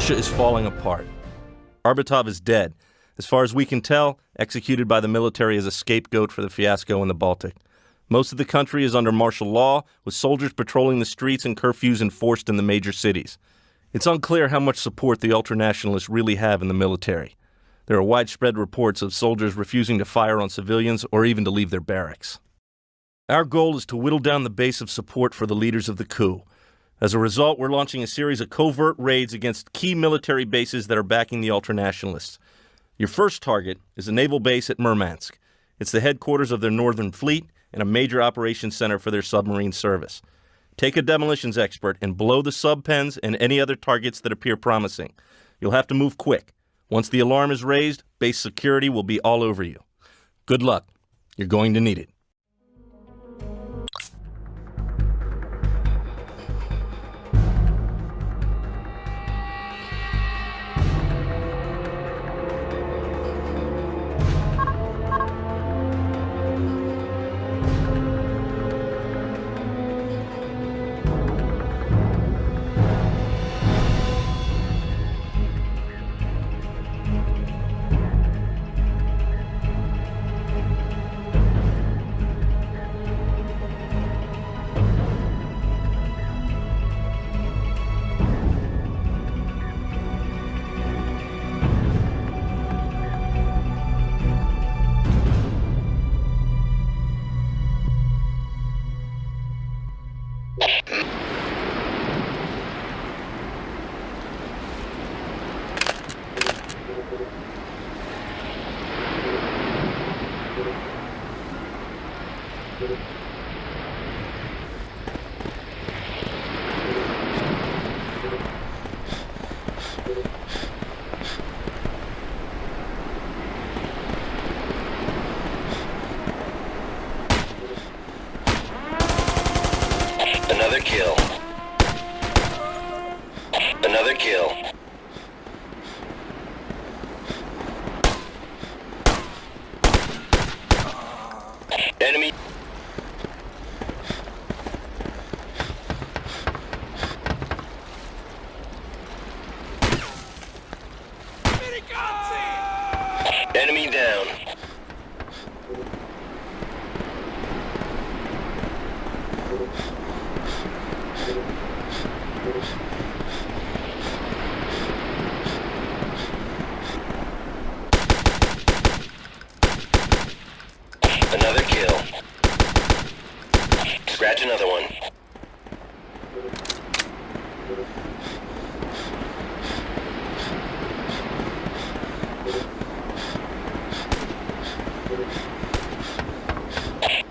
Russia is falling apart. Arbatov is dead. As far as we can tell, executed by the military as a scapegoat for the fiasco in the Baltic. Most of the country is under martial law, with soldiers patrolling the streets and curfews enforced in the major cities. It's unclear how much support the ultranationalists really have in the military. There are widespread reports of soldiers refusing to fire on civilians or even to leave their barracks. Our goal is to whittle down the base of support for the leaders of the coup. As a result, we're launching a series of covert raids against key military bases that are backing the ultranationalists. Your first target is a naval base at Murmansk. It's the headquarters of their Northern Fleet and a major operations center for their submarine service. Take a demolitions expert and blow the sub-pens and any other targets that appear promising. You'll have to move quick. Once the alarm is raised, base security will be all over you. Good luck. You're going to need it. Another kill. Another kill. Enemy. Enemy down. Another kill. Scratch another one.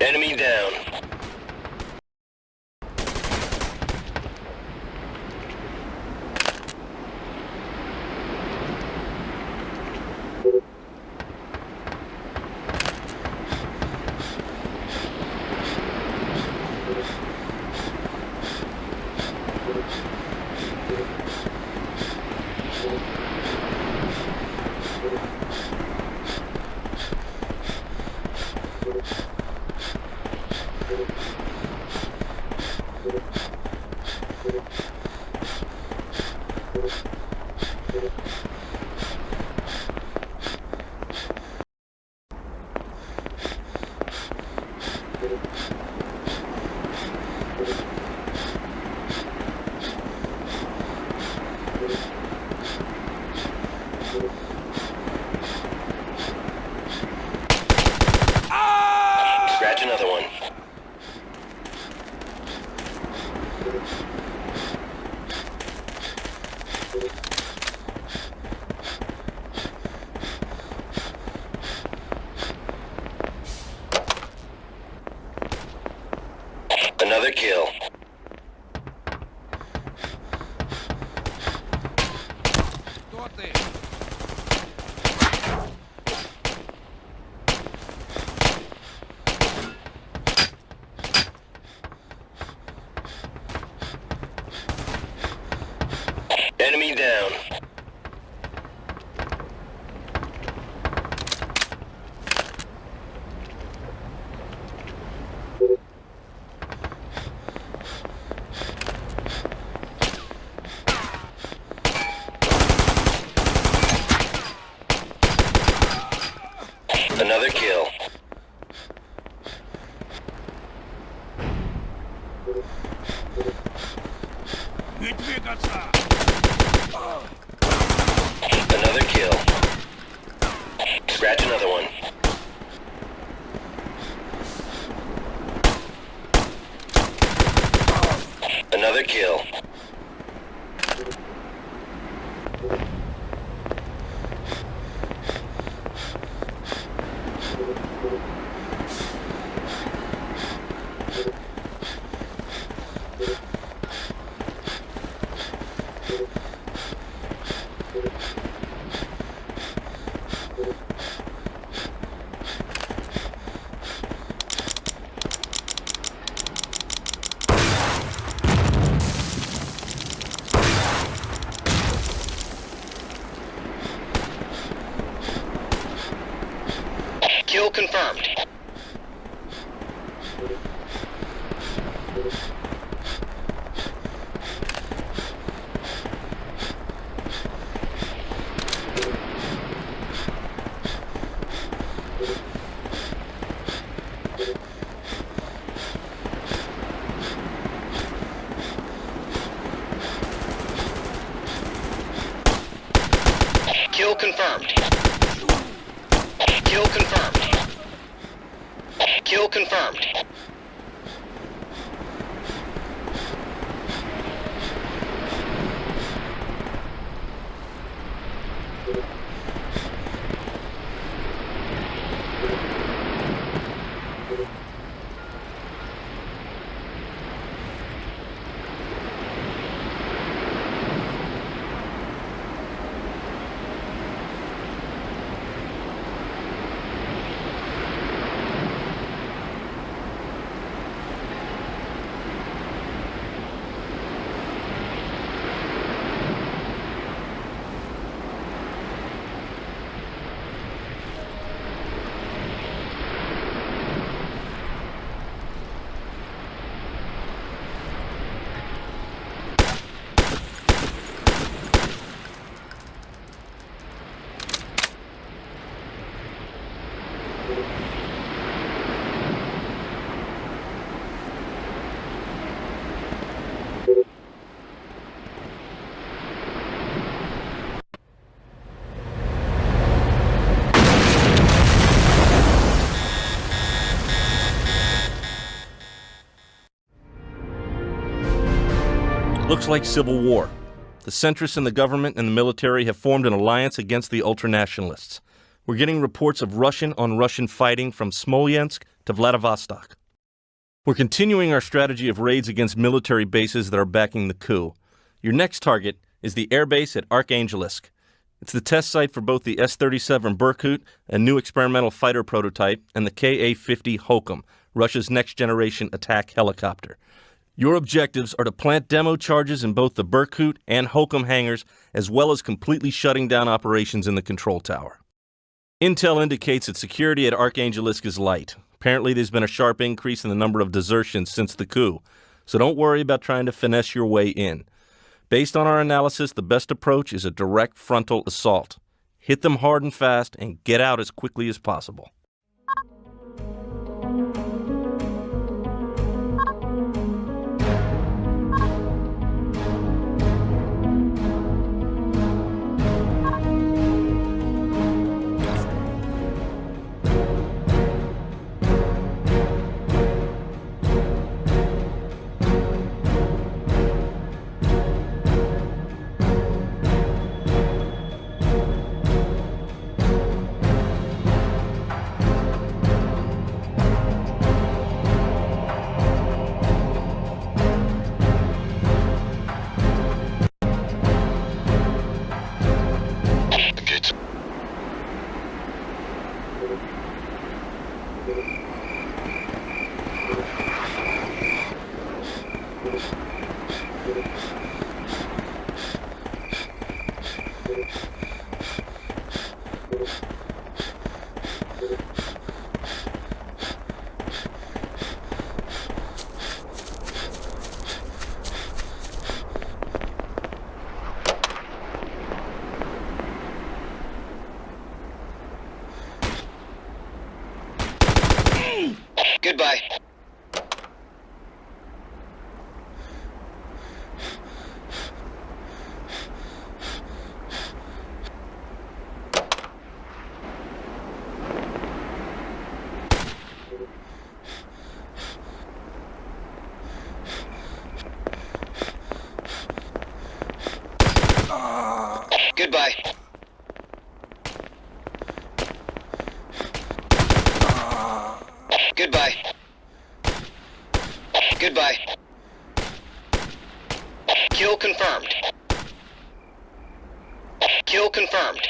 Enemy down. Scratch another one. Another kill. Кто ты? Enemy down. Another kill. Не двигаться! Another kill. Scratch another one. Another kill. Looks like civil war. The centrists in the government and the military have formed an alliance against the ultranationalists. We're getting reports of Russian-on-Russian fighting from Smolensk to Vladivostok. We're continuing our strategy of raids against military bases that are backing the coup. Your next target is the airbase at Arkhangelsk. It's the test site for both the S-37 Berkut, a new experimental fighter prototype, and the Ka-50 Hokum, Russia's next-generation attack helicopter. Your objectives are to plant demo charges in both the Berkut and Hokum hangars, as well as completely shutting down operations in the control tower. Intel indicates that security at Arkhangelsk is light. Apparently there's been a sharp increase in the number of desertions since the coup, so don't worry about trying to finesse your way in. Based on our analysis, the best approach is a direct frontal assault. Hit them hard and fast and get out as quickly as possible. Goodbye. Goodbye. Goodbye. Goodbye. Kill confirmed. Kill confirmed.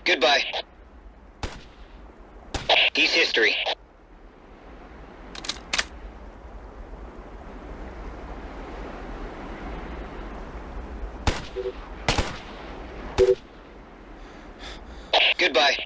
Goodbye. He's history. Goodbye.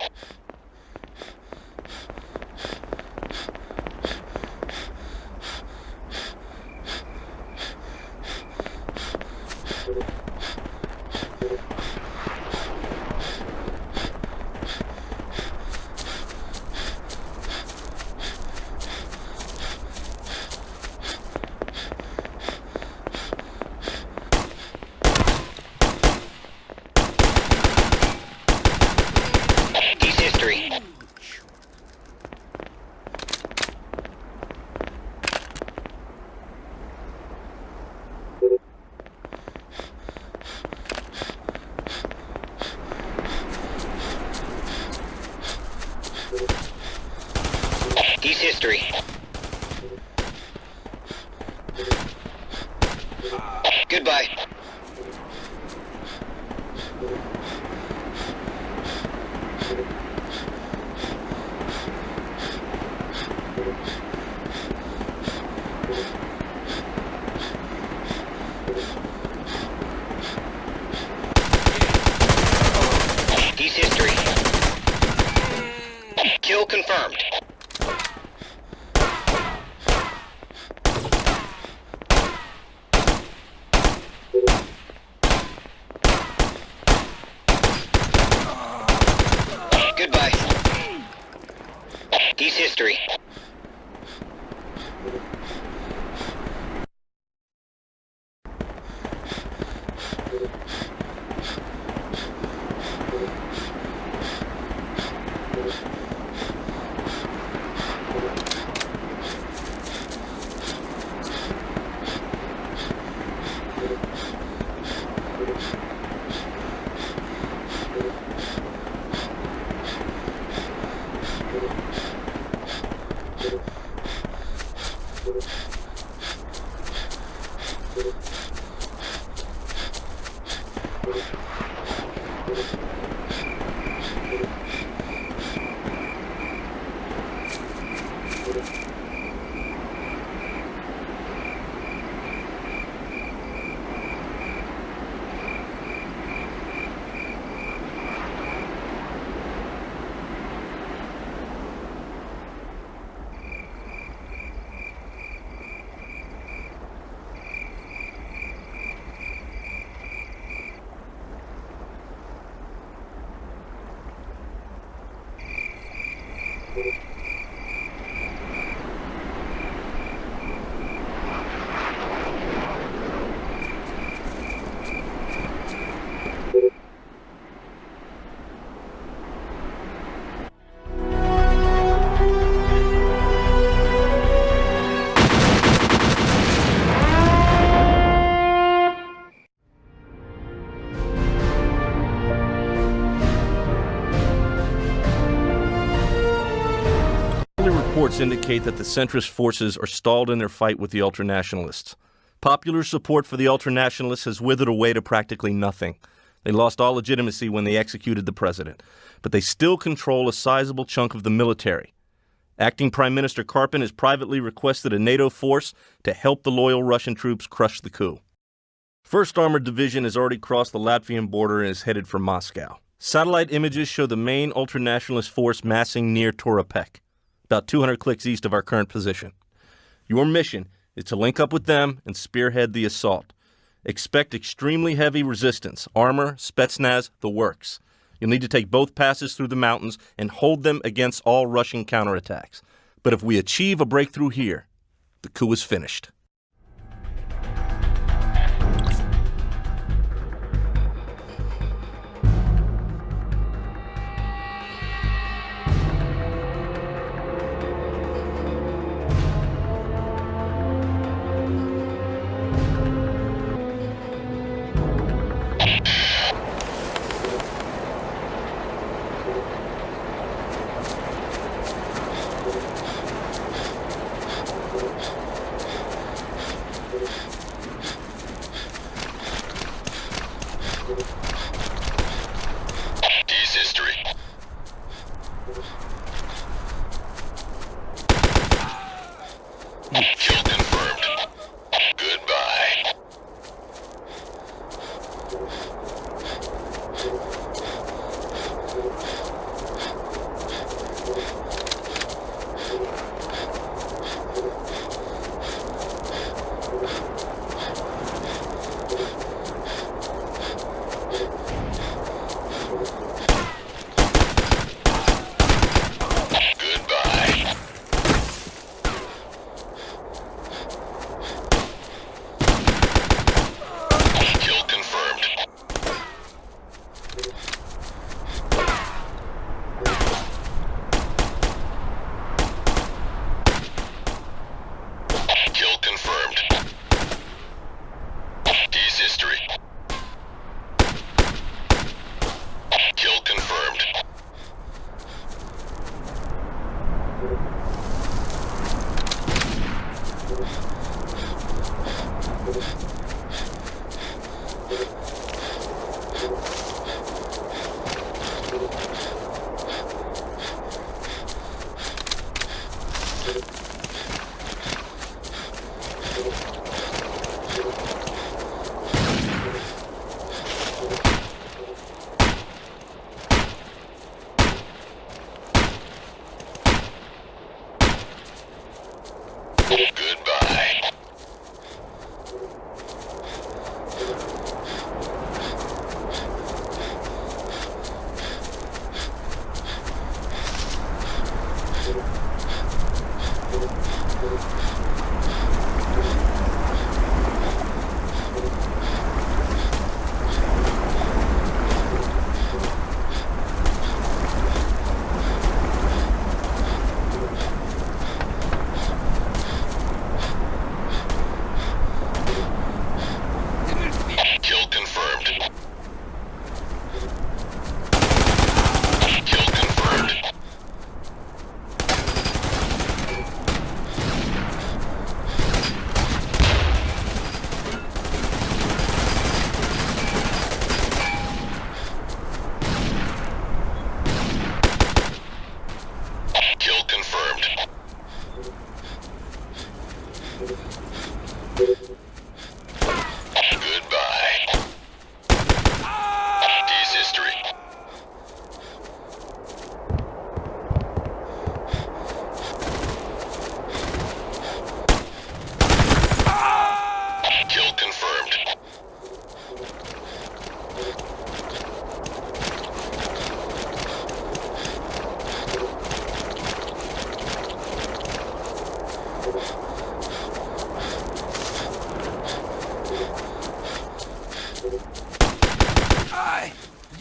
He's history. He's history. Goodbye. He's history. Kill confirmed. Goodbye. He's history. Reports indicate that the centrist forces are stalled in their fight with the ultranationalists. Popular support for the ultranationalists has withered away to practically nothing. They lost all legitimacy when they executed the president, but they still control a sizable chunk of the military. Acting Prime Minister Karpin has privately requested a NATO force to help the loyal Russian troops crush the coup. 1st Armored Division has already crossed the Latvian border and is headed for Moscow. Satellite images show the main ultranationalist force massing near Torapek, about 200 clicks east of our current position. Your mission is to link up with them and spearhead the assault. Expect extremely heavy resistance, armor, Spetsnaz, the works. You'll need to take both passes through the mountains and hold them against all Russian counterattacks. But if we achieve a breakthrough here, the coup is finished.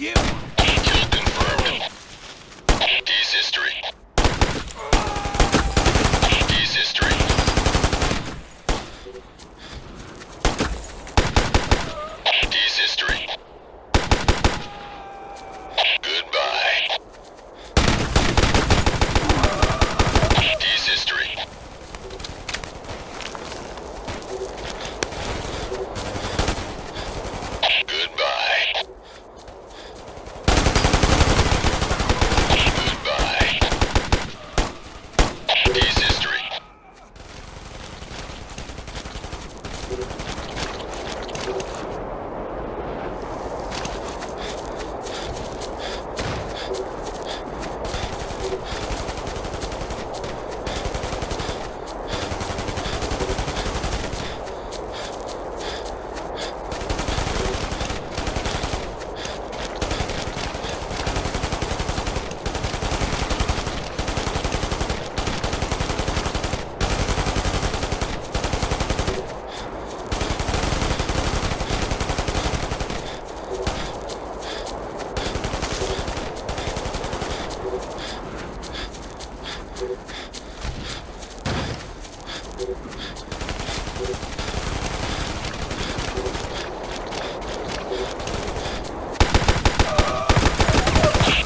You! Kill confirmed. D's history. D's history. D's history. Goodbye. D's history. Goodbye. Goodbye. D's history.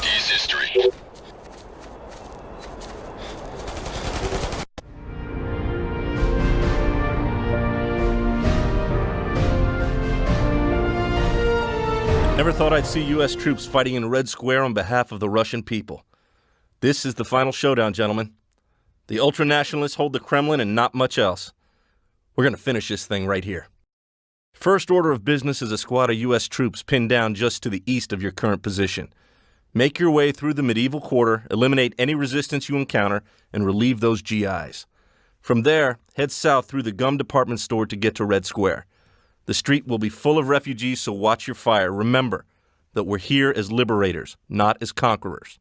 D's history. Never thought I'd see U.S. troops fighting in Red Square on behalf of the Russian people. This is the final showdown, gentlemen. The ultra-nationalists hold the Kremlin and not much else. We're going to finish this thing right here. First order of business is a squad of U.S. troops pinned down just to the east of your current position. Make your way through the medieval quarter, eliminate any resistance you encounter, and relieve those GIs. From there, head south through the gum department store to get to Red Square. The street will be full of refugees, so watch your fire. Remember that we're here as liberators, not as conquerors.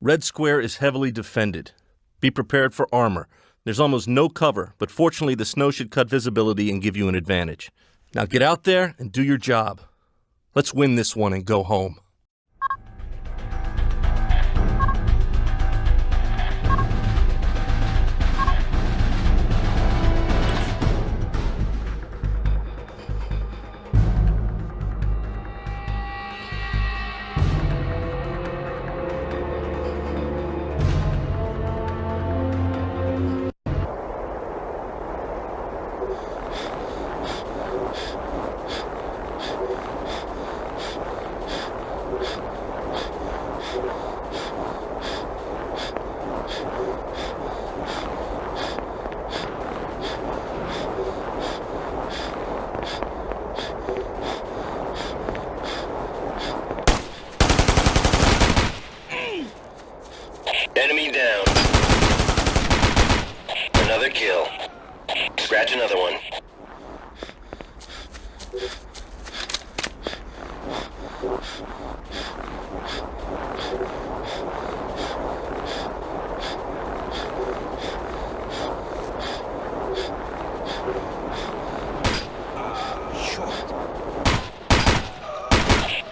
Red Square is heavily defended. Be prepared for armor. There's almost no cover, but fortunately the snow should cut visibility and give you an advantage. Now get out there and do your job. Let's win this one and go home. Enemy down. Another kill. Scratch another one.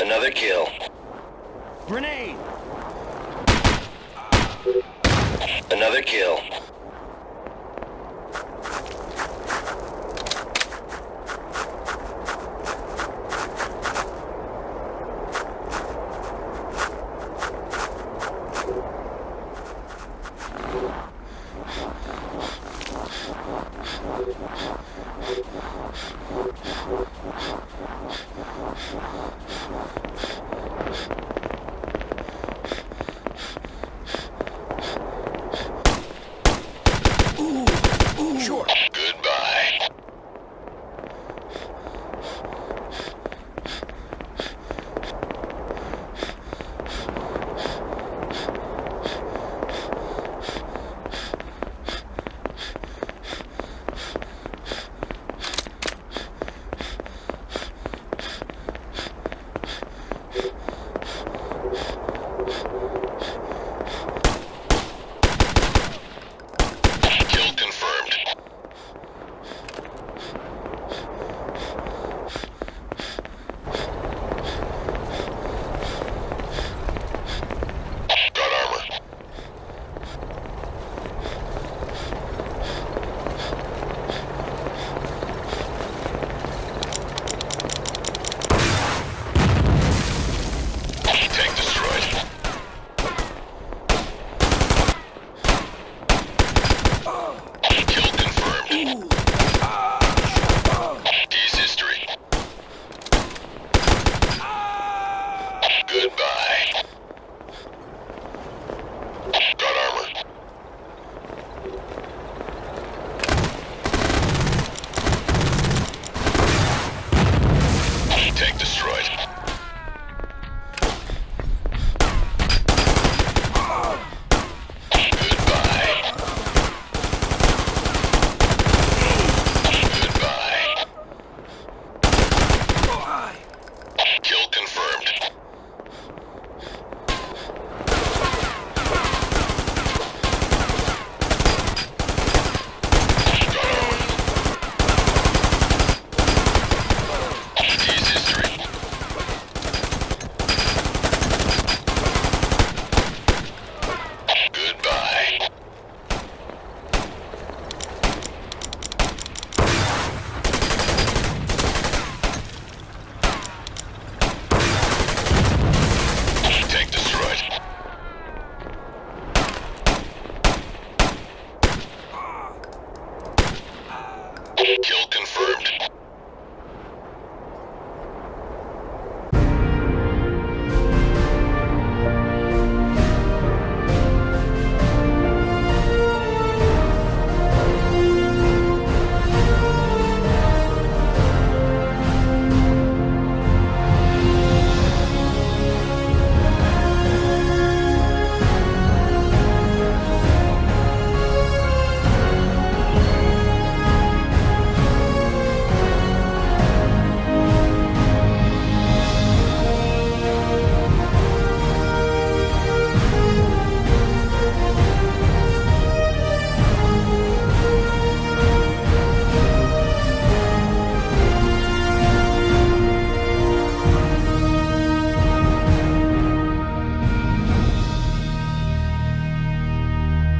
Another kill. Grenade! Another kill.